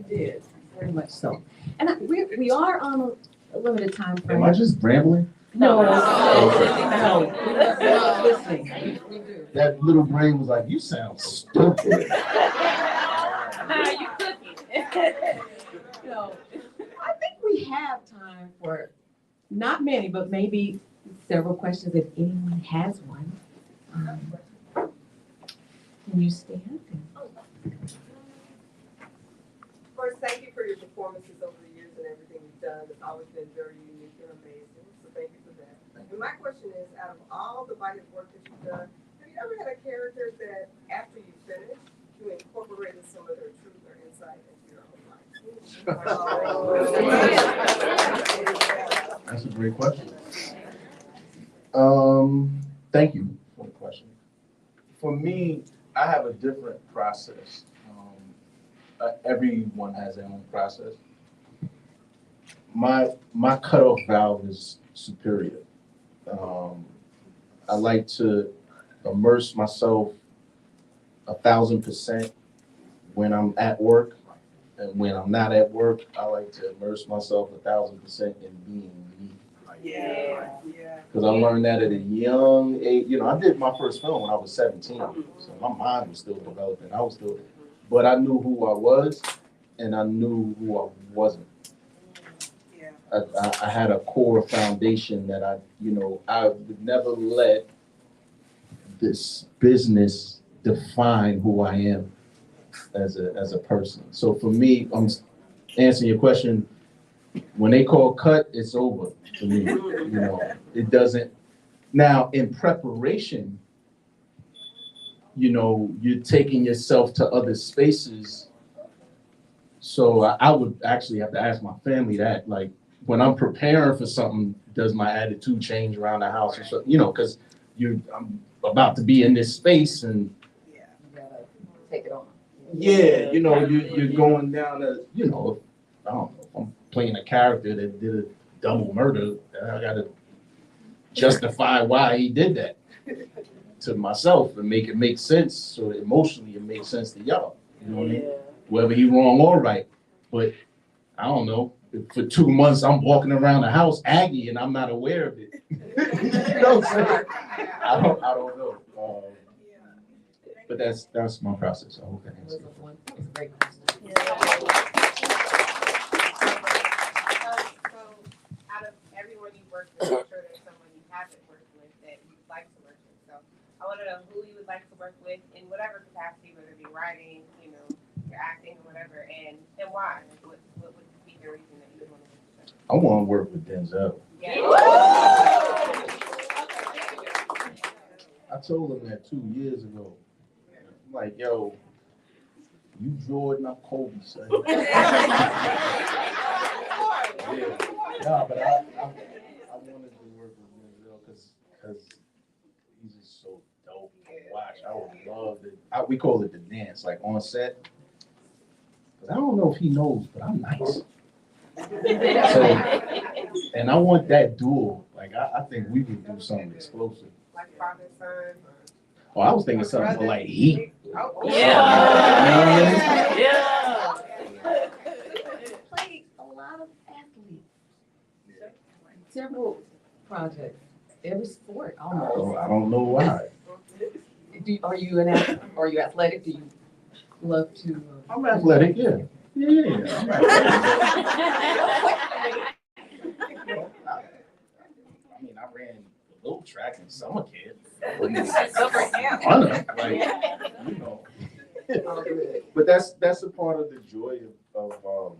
did, very much so. And we are on a limited time frame. Am I just rambling? No, we're not listening. We do. That little brain was like, you sound stupid. You cooking. No, I think we have time for not many, but maybe several questions if anyone has one. Can you stand? First, thank you for your performances over the years and everything you've done. It's always been very unique and amazing. So thank you for that. And my question is, out of all the body of work that you've done, have you ever had a character that after you finished, you incorporated some of their truth or insight into your own life? That's a great question. Thank you for the question. For me, I have a different process. Everyone has their own process. My cutoff valve is superior. I like to immerse myself 1,000% when I'm at work, and when I'm not at work, I like to immerse myself 1,000% in being me. Yeah. Because I learned that at a young age. You know, I did my first film when I was 17, so my mind was still developing. But I knew who I was, and I knew who I wasn't. I had a core foundation that I would never let this business define who I am as a person. So for me, I'm answering your question. When they call cut, it's over for me. You know, it doesn't. Now, in preparation, you know, you're taking yourself to other spaces. So I would actually have to ask my family that, like, when I'm preparing for something, does my attitude change around the house or so? You know, because I'm about to be in this space and You gotta take it on. yeah, you know, you're going down a, you know, I don't know, if I'm playing a character that did a double murder, I gotta justify why he did that to myself and make it make sense, so emotionally it makes sense to y'all. You know what I mean? Whether he wrong or right. But I don't know, if for 2 months I'm walking around the house aggy and I'm not aware of it. You know what I'm saying? I don't know. But that's my process. I hope that answers it. That was a great question. So out of everyone you work with, I'm sure there's someone you haven't worked with that you'd like to work with. So I want to know who you would like to work with in whatever capacity, whether it be writing, you know, your acting or whatever, and why? What would be the reason that you would want to work with them? I want to work with Denzel. Yeah. I told him that 2 years ago. I'm like, yo, you Jordan, I'm Kobe, son. Yeah. No, but I wanted to work with Denzel because he's just so dope to watch. I would love it. We call it the dance, like on set. Because I don't know if he knows, but I'm nice. So, and I want that duel. Like, I think we would do something explosive. Like father, son. Oh, I was thinking something more like Heat. Yeah. Yeah. Played a lot of athletes. Several projects, every sport almost. I don't know why. Are you an athlete? Are you athletic? Do you love to? I'm athletic, yeah. Yeah. ran a little track in summer camp. Summer camp. I know, like, you know. But that's a part of the joy of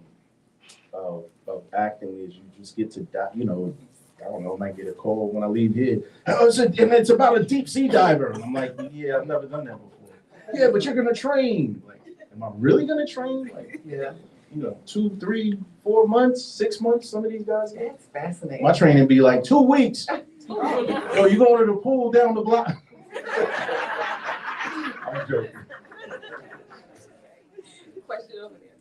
acting is you just get to you know, I don't know, I might get a call when I leave here. Oh, and it's about a deep sea diver. And I'm like, yeah, I've never done that before. Yeah, but you're gonna train. Like, am I really gonna train? Like, yeah, you know, 2, 3, 4 months, 6 months. Some of these guys. That's fascinating. My training be like 2 weeks. Yo, you going to the pool down the block? I'm joking. Question over there.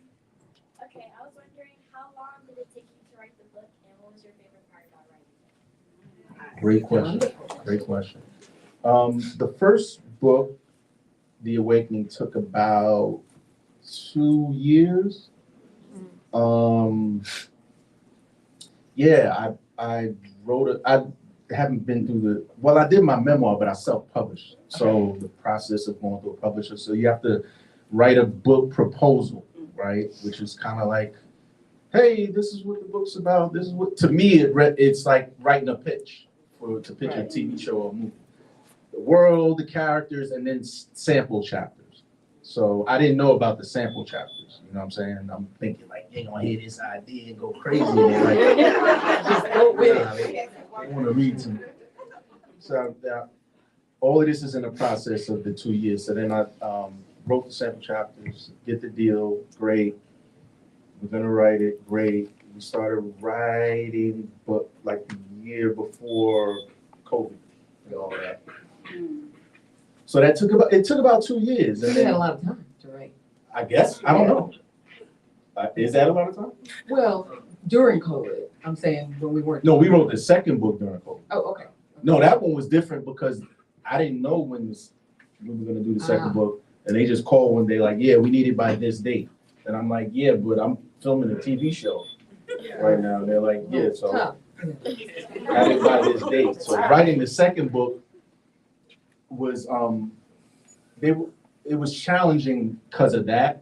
Okay, I was wondering how long did it take you to write the book, and what was your favorite part about writing it? Great question. Great question. The first book, The Awakening, took about 2 years. Yeah, I wrote it. I haven't been through I did my memoir, but I self-published. So the process of going through a publisher. So you have to write a book proposal, right? Which is kind of like, hey, this is what the book's about. This is what, to me, it's like writing a pitch to pitch a TV show or a movie. The world, the characters, and then sample chapters. So I didn't know about the sample chapters. You know what I'm saying? I'm thinking like, they're gonna hear this idea and go crazy. And like, just go with it. They want to read some. So all of this is in the process of the 2 years. So then I wrote the sample chapters, get the deal, great. We're gonna write it, great. We started writing, but like the year before COVID and all that. So that took about 2 years. And You had a lot of time to write. I guess, I don't know. Is that a lot of time? Well, during COVID, I'm saying when we weren't. No, we wrote the second book during COVID. Oh, okay. No, that one was different because I didn't know when we were gonna do the second book. And they just called one day like, yeah, we need it by this date. And I'm like, yeah, but I'm filming a TV show right now. And they're like, yeah, so have it by this date. So writing the second book was it was challenging because of that,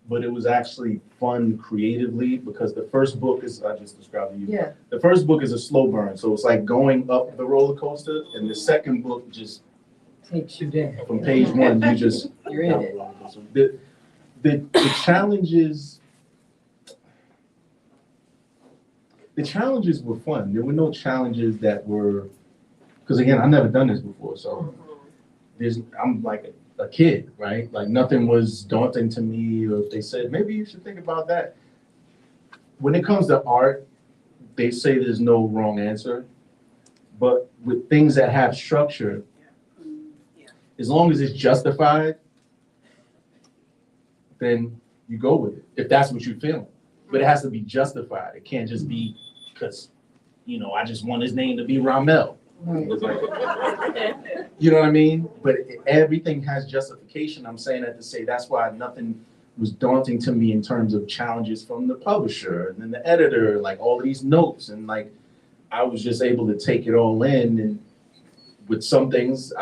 but it was actually fun creatively because the first book is, I just described to you. Yeah. The first book is a slow burn, so it's like going up the roller coaster, and the second book just takes you down. From page one, you just you're in it. The challenges. The challenges were fun. There were no challenges that were, because again, I've never done this before, so I'm like a kid, right? Like nothing was daunting to me, or if they said, maybe you should think about that. When it comes to art, they say there's no wrong answer, but with things that have structure, as long as it's justified, then you go with it, if that's what you're feeling. But it has to be justified. It can't just be because, I just want his name to be Ramel. You know what I mean? But everything has justification. I'm saying that to say that's why nothing was daunting to me in terms of challenges from the publisher and then the editor, like all of these notes. And like, I was just able to take it all in. And with some things,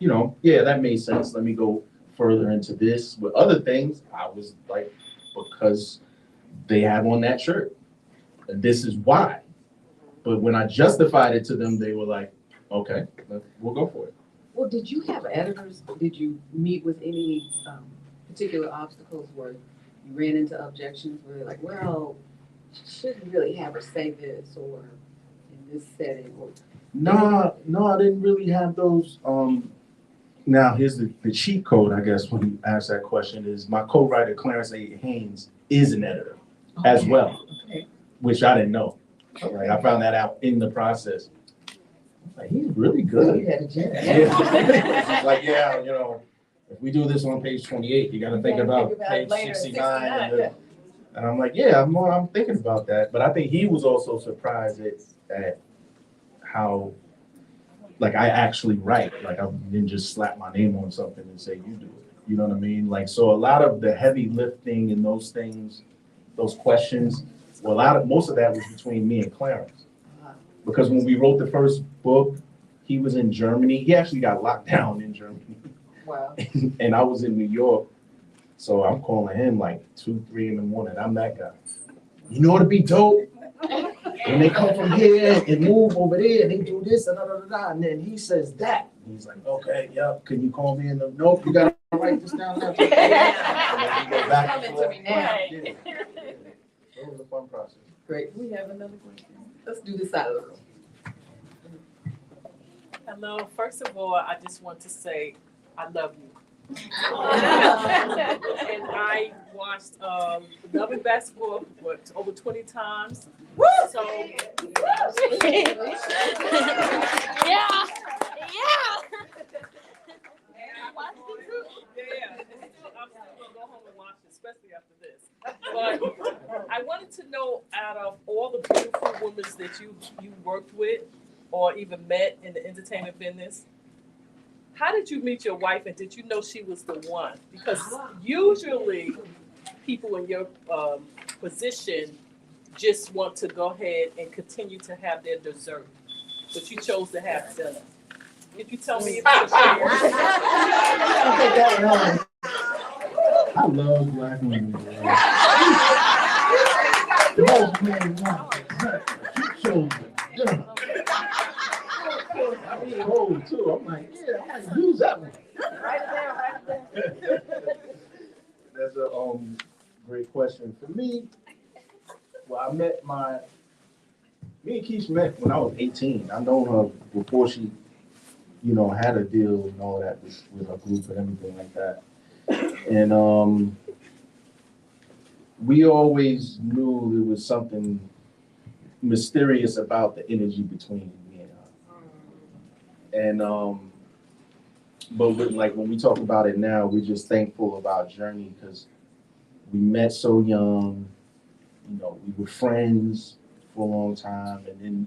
yeah, that made sense. Let me go further into this. With other things, I was like, because they have on that shirt. And this is why. But when I justified it to them, they were like, okay, we'll go for it. Well, did you have editors? Did you meet with any particular obstacles where you ran into objections where they're like, well, shouldn't really have her say this or in this setting? Or No, I didn't really have those. Now, here's the cheat code, I guess, when you ask that question is my co-writer, Clarence A. Haynes, is an editor as well, which I didn't know. Right? I found that out in the process. Like, he's really good. Yeah. Like, if we do this on page 28, you got to think about page 69. And I'm like, yeah, I'm thinking about that. But I think he was also surprised at how, like, I actually write. Like, I didn't just slap my name on something and say, you do it. You know what I mean? Like, so a lot of the heavy lifting and those things, those questions, most of that was between me and Clarence. Because when we wrote the first book, he was in Germany. He actually got locked down in Germany. Wow. And I was in New York. So I'm calling him like 2, 3 in the morning. I'm that guy. You know what'd be dope? When they come from here and move over there, they do this and da da da da. And then he says that. And he's like, okay, yep. Can you call me in the nope? You gotta write this down now. And then we go back and forth. Yeah. It was a fun process. Great. We have another question. Let's do this side of the room. Hello. First of all, I just want to say I love you. And I watched Love and Basketball over 20 times. So Yeah. I'm still gonna go home and watch it, especially after this. But I wanted to know, out of all the beautiful women that you worked with or even met in the entertainment business, how did you meet your wife, and did you know she was the one? Because usually people in your position just want to go ahead and continue to have their dessert, but you chose to have dinner. Could you tell me if you share? I love black women. Cold too. I'm like, yeah, I might use that one. Right there. That's a great question. For me, well, me and Keisha met when I was 18. I known her before she, had a deal and all that with her group and everything like that. And we always knew there was something mysterious about the energy between me and her. And but when we talk about it now, we're just thankful of our journey because we met so young. We were friends for a long time, and then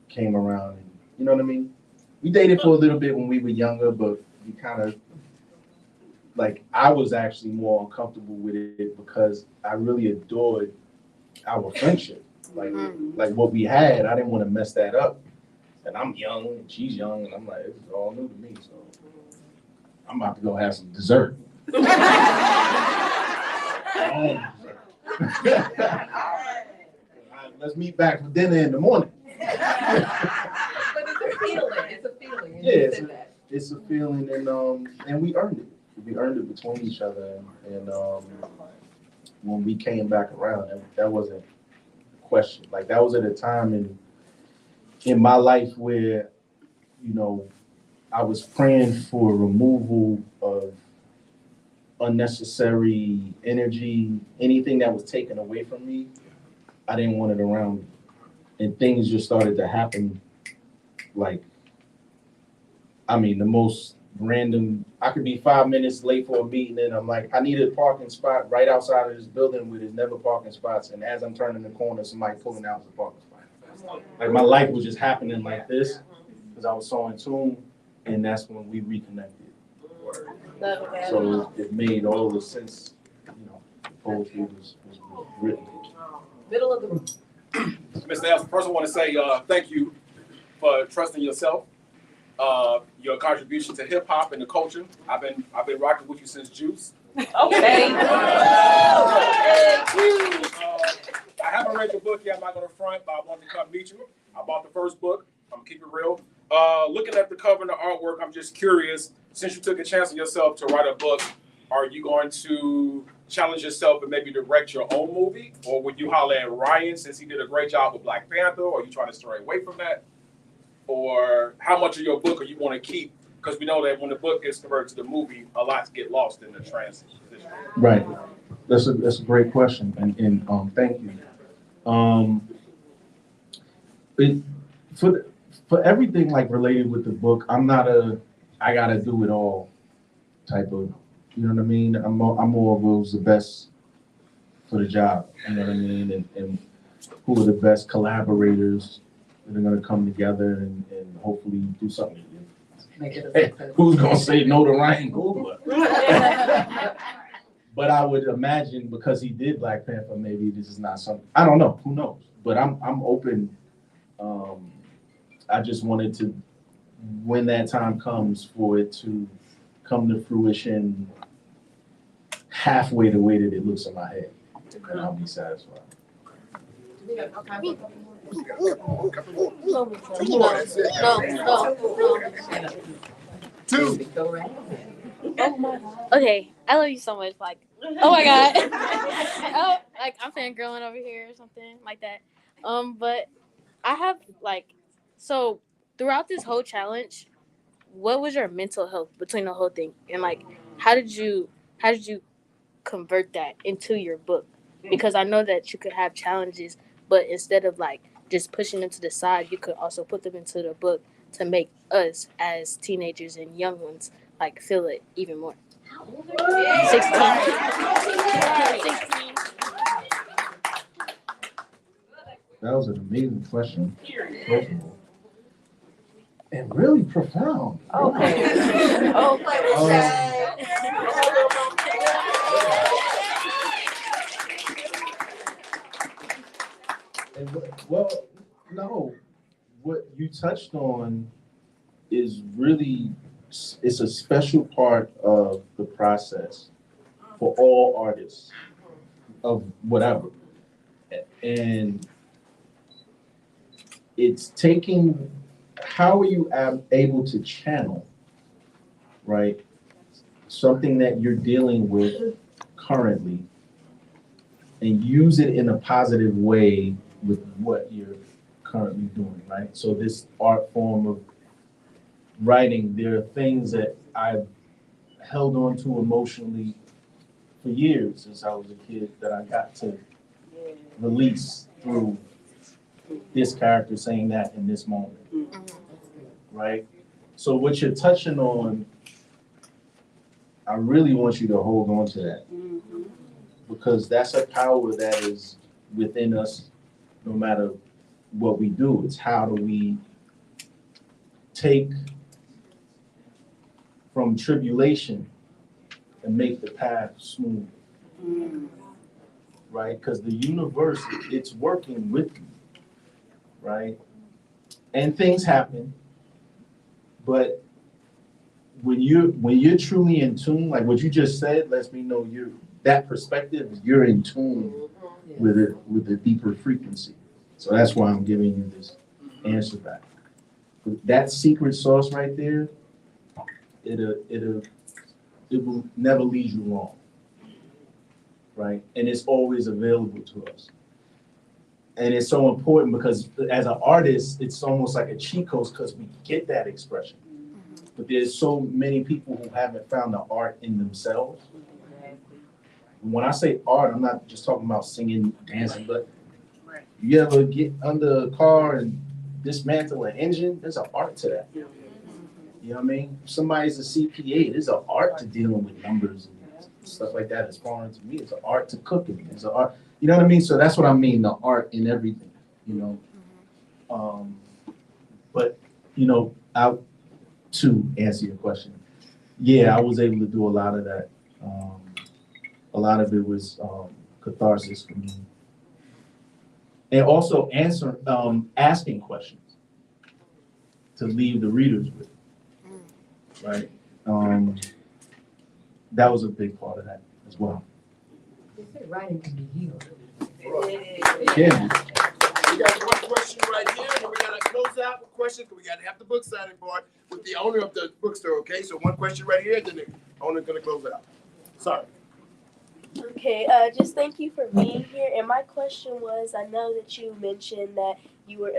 came around, and you know what I mean. We dated for a little bit when we were younger, but we kind of I was actually more uncomfortable with it because I really adored our friendship. Like what we had, I didn't want to mess that up. And I'm young, and she's young, and I'm like, this is all new to me, so I'm about to go have some dessert. Let's meet back for dinner in the morning. But it's a feeling. It's a feeling. Yeah, it's a feeling, and we earned it. We earned it between each other, and when we came back around, that wasn't a question. That was at a time in my life where, I was praying for removal of unnecessary energy, anything that was taken away from me. I didn't want it around me, and things just started to happen. The most random. I could be 5 minutes late for a meeting, and I'm like, I need a parking spot right outside of this building where there's never parking spots. And as I'm turning the corner, somebody pulling out the parking spot. My life was just happening like this because I was so in tune, and that's when we reconnected. So it made all the sense. Poetry was written. Middle of the room. Mr. Epps, first I want to say thank you for trusting yourself. Your contribution to hip hop and the culture. I've been rocking with you since Juice. Okay. I haven't read your book yet. I'm not going to front, but I wanted to come meet you. I bought the first book. I'm gonna keep it real. Looking at the cover and the artwork, I'm just curious. Since you took a chance on yourself to write a book, are you going to challenge yourself and maybe direct your own movie, or would you holler at Ryan since he did a great job with Black Panther? Or are you trying to stray away from that? Or how much of your book are you want to keep? Because we know that when the book gets converted to the movie, a lot get lost in the transition. Right. That's a great question, and thank you. For everything related with the book, I'm not I gotta do it all type of, you know what I mean? I'm more of who's the best for the job, you know what I mean? And who are the best collaborators that are gonna come together and hopefully do something. Hey, who's gonna say no to Ryan Coogler? But I would imagine because he did Black Panther, maybe this is not something, I don't know, who knows? But I'm open. I just wanted to, when that time comes, for it to come to fruition halfway the way that it looks in my head, and I'll be satisfied. Two more, that's it. Two. Okay, I love you so much. Like, oh my god, oh, like I'm fangirling over here or something like that. But I have like, so throughout this whole challenge, what was your mental health between the whole thing, and like, how did you convert that into your book? Because I know that you could have challenges, but instead of like just pushing them to the side, you could also put them into the book to make us as teenagers and young ones like feel it even more. 16. 16. That was an amazing question. First of all. And really profound. Okay. Well, no, what you touched on is really, it's a special part of the process for all artists of whatever. And it's taking, how are you able to channel, right, something that you're dealing with currently and use it in a positive way with what you're currently doing, right? So this art form of writing, there are things that I've held on to emotionally for years since I was a kid that I got to release through this character saying that in this moment, right? So what you're touching on, I really want you to hold on to that, because that's a power that is within us no matter what we do. It's how do we take from tribulation and make the path smooth, right? Because the universe, it's working with you, right? And things happen, but when you're truly in tune, like what you just said, lets me know that perspective, you're in tune with it, with a deeper frequency. So that's why I'm giving you this answer back. But that secret sauce right there, it will never lead you wrong, right? And it's always available to us. And it's so important because as an artist, it's almost like a cheat code because we get that expression. But there's so many people who haven't found the art in themselves. When I say art, I'm not just talking about singing, dancing, but you ever get under a car and dismantle an engine? There's an art to that. You know what I mean? If somebody's a CPA, there's an art to dealing with numbers and stuff like that. It's foreign to me. It's an art to cooking. It's an art. You know what I mean? So that's what I mean, the art in everything, you know? But, you know, to answer your question, yeah, I was able to do a lot of that. A lot of it was catharsis for me. And also asking questions to leave the readers with, right? That was a big part of that as well. Writing can be healed. Yeah. We got one question right here, and we gotta close out with questions, because we gotta have the book signing part with the owner of the bookstore, okay? So one question right here, then the owner's gonna close out. Sorry. Okay, just thank you for being here. And my question was, I know that you mentioned that you were,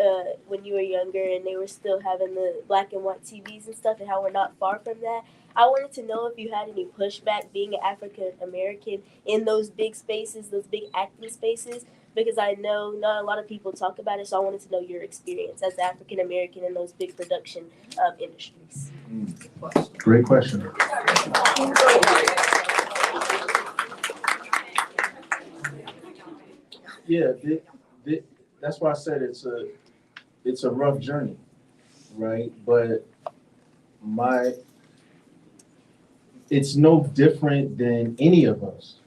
when you were younger and they were still having the black and white TVs and stuff, and how we're not far from that. I wanted to know if you had any pushback being an African American in those big spaces, those big acting spaces, because I know not a lot of people talk about it, so I wanted to know your experience as African American in those big production industries. Great question. Yeah, that's why I said it's a rough journey, right? But it's no different than any of us.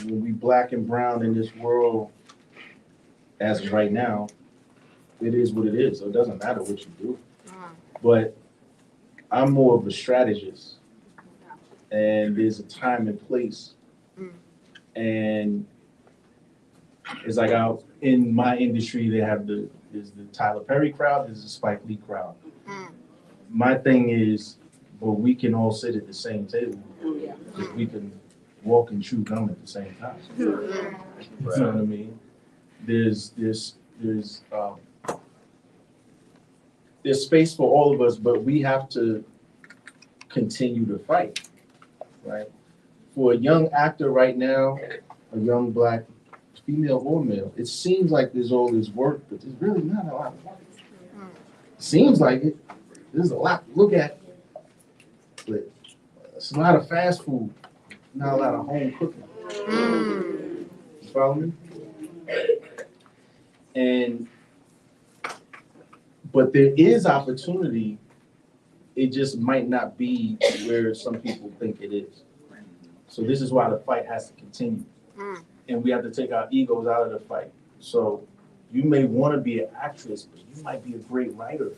When we black and brown in this world, as of right now, it is what it is. So it doesn't matter what you do. But I'm more of a strategist, and there's a time and place. And It's like out in my industry, they have there's the Tyler Perry crowd, there's the Spike Lee crowd. My thing is, well, we can all sit at the same table if we can walk and chew gum at the same time. You know what I mean? There's space for all of us, but we have to continue to fight, right? For a young actor right now, a young black female or male, it seems like there's all this work, but there's really not a lot of work. Seems like it. There's a lot to look at, but it's a lot of fast food, not a lot of home cooking. You follow me? But there is opportunity. It just might not be where some people think it is. So this is why the fight has to continue. And we have to take our egos out of the fight. So you may want to be an actress, but you might be a great writer.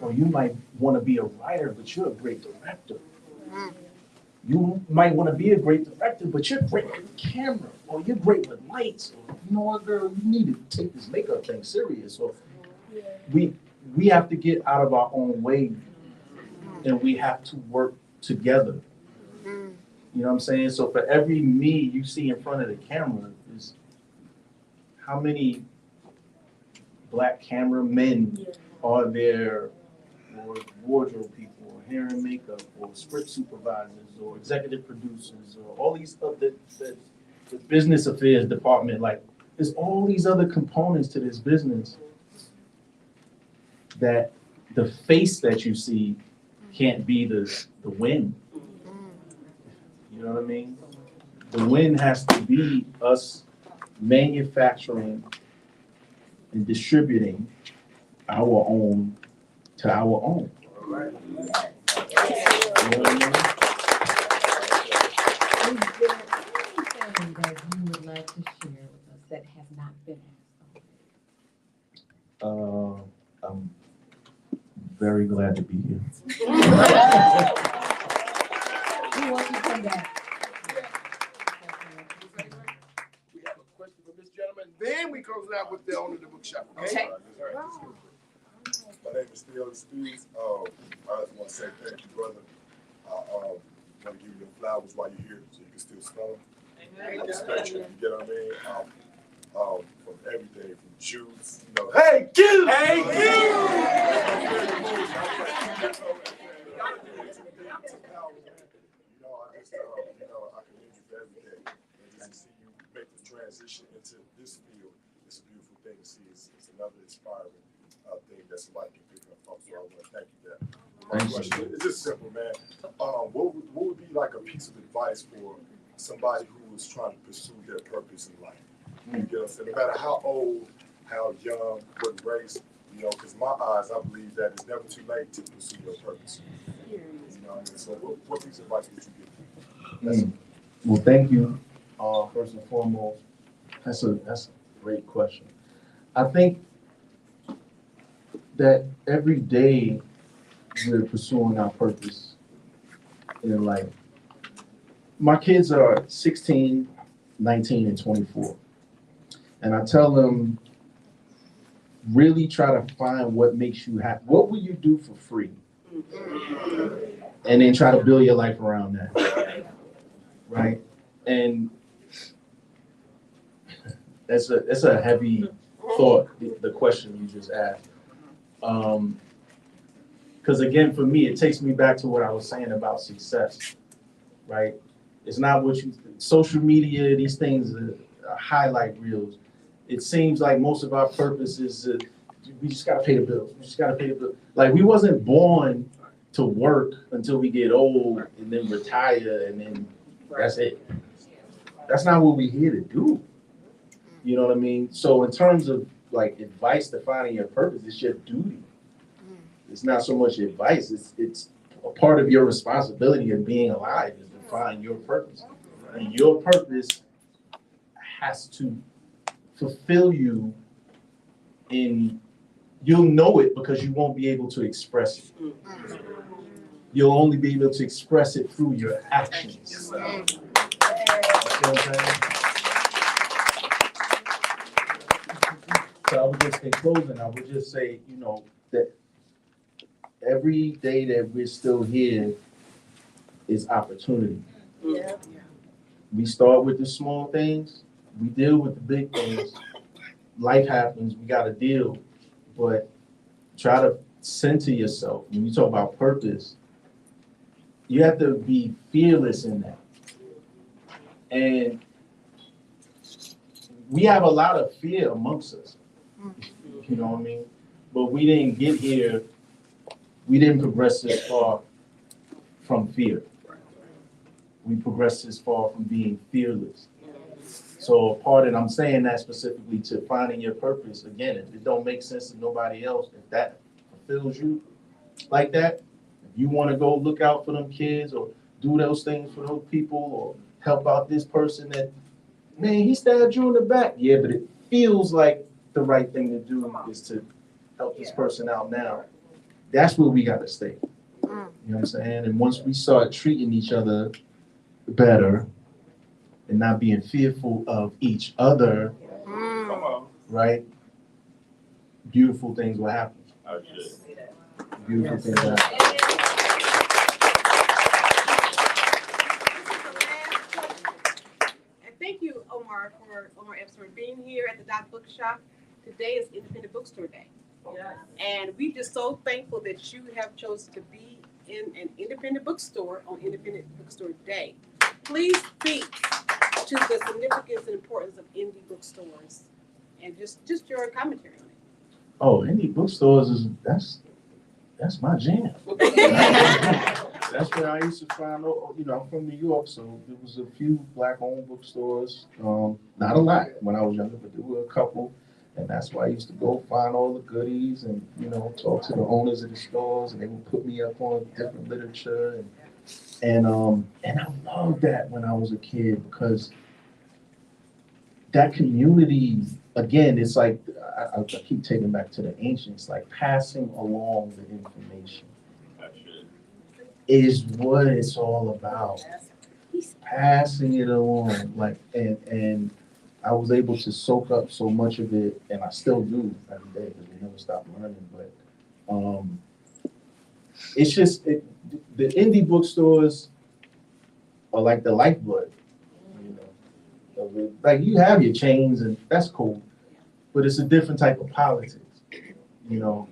Or you might want to be a writer, but you're a great director. You might want to be a great director, but you're great with the camera, or you're great with lights. Or, you know what, girl, you need to take this makeup thing serious. So we have to get out of our own way, and we have to work together. You know what I'm saying? So for every me you see in front of the camera is how many black cameramen are there, or wardrobe people, or hair and makeup, or script supervisors, or executive producers, or all these other the business affairs department. Like, there's all these other components to this business that the face that you see can't be the win. You know what I mean? The win has to be us manufacturing and distributing our own to our own. You know what I mean? Is there anything that you would like to share with us that has not been asked? I'm very glad to be here. Who wants to come back? We have a question for this gentleman, then we close it out with the owner of the bookshop. Okay. My name is Theo Speeds. I just want to say thank you, brother. I want to give you your flowers while you're here so you can still smell them. I respect you, you get what I mean? From everything, from shoes, you know. Hey, Q! Hey, Q! I commend you for everything. And just to see you make the transition into this field, it's a beautiful thing to see. It's another inspiring thing that somebody can pick up. So I want to thank you for that. My question is just simple, man. What would be like a piece of advice for somebody who is trying to pursue their purpose in life? You get what I'm saying? No matter how old, how young, what race, you know, because my eyes, I believe that it's never too late to pursue your purpose. You know what I mean? So what piece of advice would you give? Well, thank you. First and foremost, that's a great question. I think that every day we're pursuing our purpose in life. My kids are 16, 19, and 24. And I tell them, really try to find what makes you happy. What will you do for free? And then try to build your life around that. Right? And that's a heavy thought, the question you just asked. Because again, for me, it takes me back to what I was saying about success, right? It's not what you, social media, these things are highlight reels. It seems like most of our purpose is we just gotta pay the bills. We just gotta pay the bills. Like, we wasn't born to work until we get old and then retire and then that's it. That's not what we're here to do. You know what I mean? So in terms of like advice to finding your purpose, it's your duty. It's not so much advice, it's a part of your responsibility of being alive is to find your purpose. And your purpose has to fulfill you you'll know it because you won't be able to express it. You'll only be able to express it through your actions. You know what I'm saying? So I would just, in closing, I would just say, you know, that every day that we're still here is opportunity. Yeah. We start with the small things, we deal with the big things. Life happens, we gotta deal, but try to center yourself. When you talk about purpose, you have to be fearless in that. And we have a lot of fear amongst us, you know what I mean? But we didn't get here, we didn't progress this far from fear. We progressed this far from being fearless. So part of, I'm saying that specifically to finding your purpose, again, if it don't make sense to nobody else, if that fulfills you like that, if you wanna go look out for them kids or do those things for those people or help out this person that, man, he stabbed you in the back. Yeah, but it feels like the right thing to do is to help this person out now. That's where we gotta stay. You know what I'm saying? And once we start treating each other better and not being fearful of each other, right? Beautiful things will happen. Beautiful things will happen. And thank you, Omar Epps, for being here at the Dock Bookshop. Today is Independent Bookstore Day. Yeah. And we're just so thankful that you have chosen to be in an independent bookstore on Independent Bookstore Day. Please speak to the significance and importance of indie bookstores and just your commentary on it. Oh, indie bookstores is, that's my jam. That's where I used to find, you know, I'm from New York, so there was a few black-owned bookstores. Not a lot when I was younger, but there were a couple. And that's why I used to go find all the goodies and, you know, talk to the owners of the stores, and they would put me up on different literature. And I loved that when I was a kid, because that community, again, it's like, I keep taking back to the ancients, like passing along the information is what it's all about. Passing it along, like, and I was able to soak up so much of it, and I still do every day because we never stop learning. But it's just the indie bookstores are like the lifeblood. You know, like you have your chains, and that's cool, but it's a different type of politics. You know,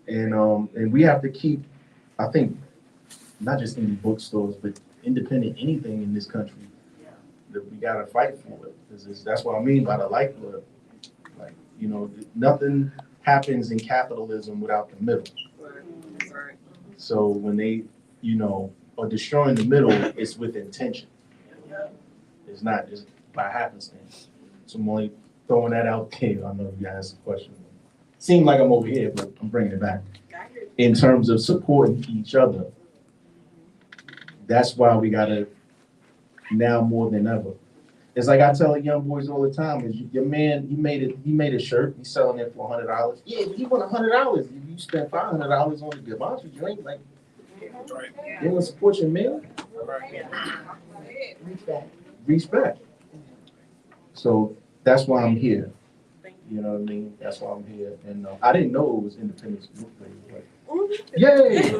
and we have to keep, I think, not just indie bookstores, but independent anything in this country. That we gotta fight for it. That's what I mean by the lifeblood. Like, you know, nothing happens in capitalism without the middle. So when they, you know, are destroying the middle, it's with intention. It's not just by happenstance. So I'm only throwing that out there. I know you guys have a question. Seems like I'm over here, but I'm bringing it back. In terms of supporting each other, that's why we gotta, now more than ever. It's like I tell the young boys all the time, is your man, he made a shirt, he's selling it for $100. Yeah, but he want $100. If you spend $500 on the deposit, you ain't like, you want to support your man? Respect. So that's why I'm here. You know what I mean? That's why I'm here. And I didn't know it was Independence Book Day. But yay!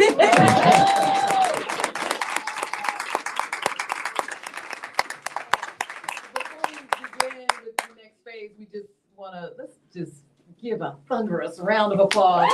We just want to, let's just give a thunderous round of applause.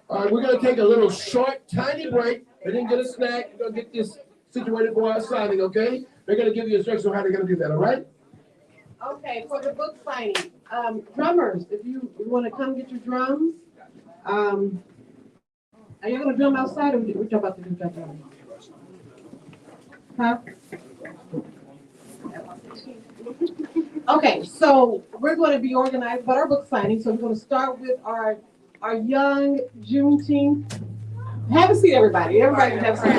All right, we're gonna take a little short, tiny break. They didn't get a snack. We're gonna get this situated for our signing, okay? They're gonna give you instructions on how they're gonna do that, all right? Okay, for the book signing, drummers, if you want to come get your drums, are you gonna drum outside or what you about to do? Drum? Huh? Okay, so we're going to be organized about our book signing. So we're going to start with our young Juneteenth Have a seat, everybody. Everybody can have a seat.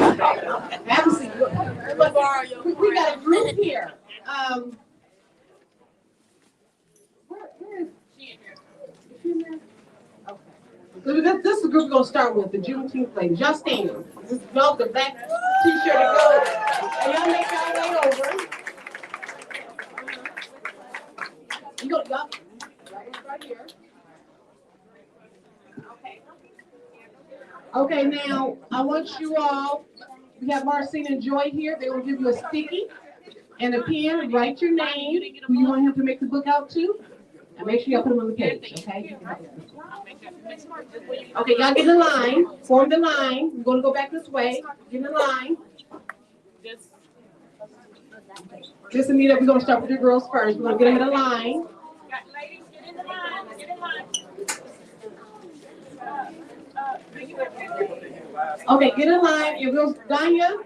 Have a seat. We got a group here. Where is she in there? Okay. So this is the group we're gonna start with, the Juneteenth ladies. Y'all stand. This is the black t-shirt to go. And y'all make y'all way over. You go, y'all. Right here. Okay, now I want you all. We have Marcine and Joy here. They're gonna give you a sticky and a pen. Write your name, who you want him to make the book out to, and make sure y'all put them on the page. Okay. Okay, y'all get in line. Form the line. We're gonna go back this way. Get in line. Just Anita, we're gonna start with the girls first. We're gonna get them in a line. Ladies, get in the line. Get in line. Okay, get in line. It goes Danya.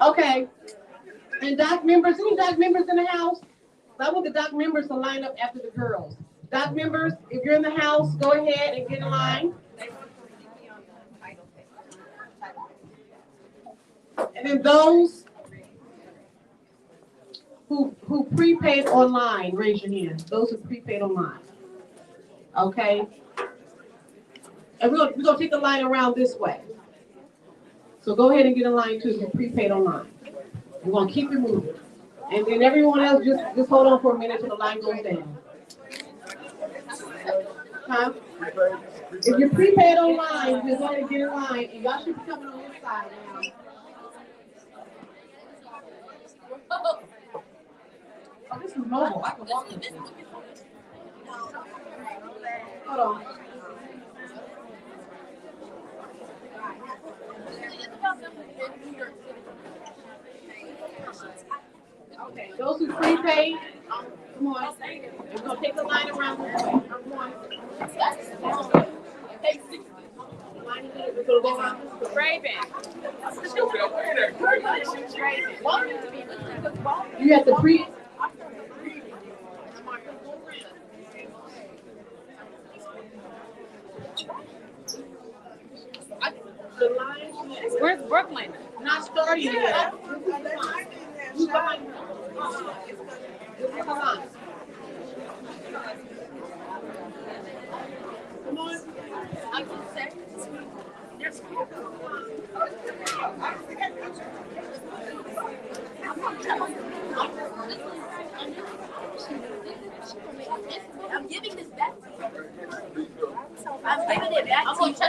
Okay. And doc members, any doc members in the house? I want the doc members to line up after the girls. Doc members, if you're in the house, go ahead and get in line. And then those who prepaid online, raise your hand. Those who prepaid online. Okay. And we're gonna take the line around this way. So go ahead and get in line too if you prepaid online. We're gonna keep it moving. And then everyone else just hold on for a minute till the line goes down. Huh? If you're prepaid online, just go ahead and get in line, and y'all should be coming on this side now. Oh, this is mobile. I can walk this thing. Hold on. Okay, those who prepaid, come on. We're gonna take the line around this way. Come on. We're gonna go around this way. Raven. You have to pre. The line. Where's Brooklyn? Not starting yet. Who's behind her? Come on. Come on. I can say. I'm giving this back to you. I'm giving it back to you.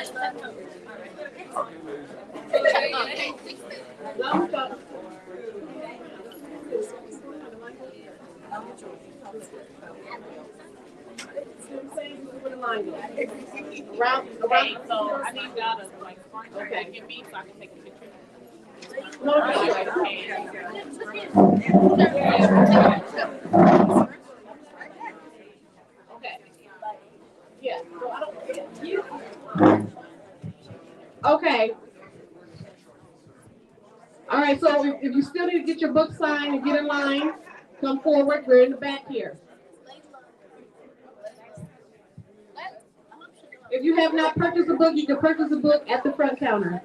Around, So I need y'all to like okay. give me so I can take a picture. Okay. Yeah. So I don't. Okay. All right. So if you still need to get your book signed and get in line, come forward. We're in the back here. If you have not purchased a book, you can purchase a book at the front counter.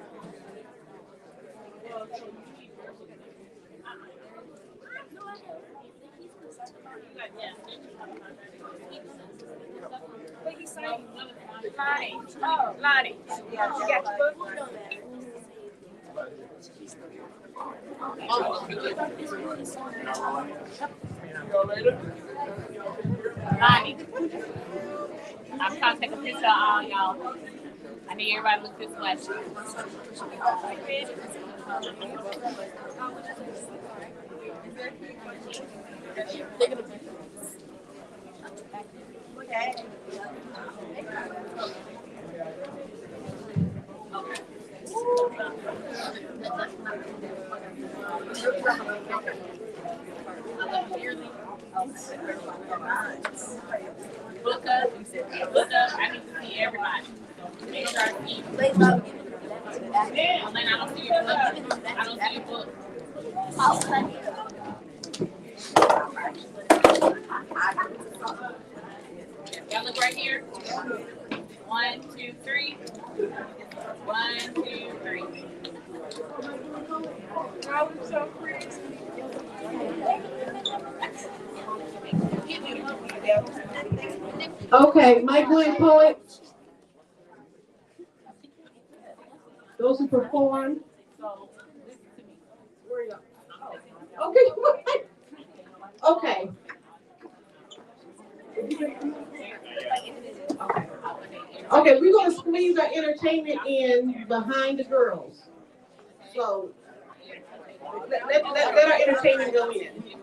Lonnie. You got the book? Lonnie. I'm trying to take a picture of all y'all. I need everybody to look this way. Look up. Look up. I need to see everybody. Make sure I see you. And then I don't see your book. I don't see your book. Y'all look right here. 1, 2, 3. 1, 2, 3. That was so pretty. Okay, Mike William Poet. Those who perform. Okay. Okay. Okay, we're gonna squeeze our entertainment in behind the girls. So let our entertainment go in.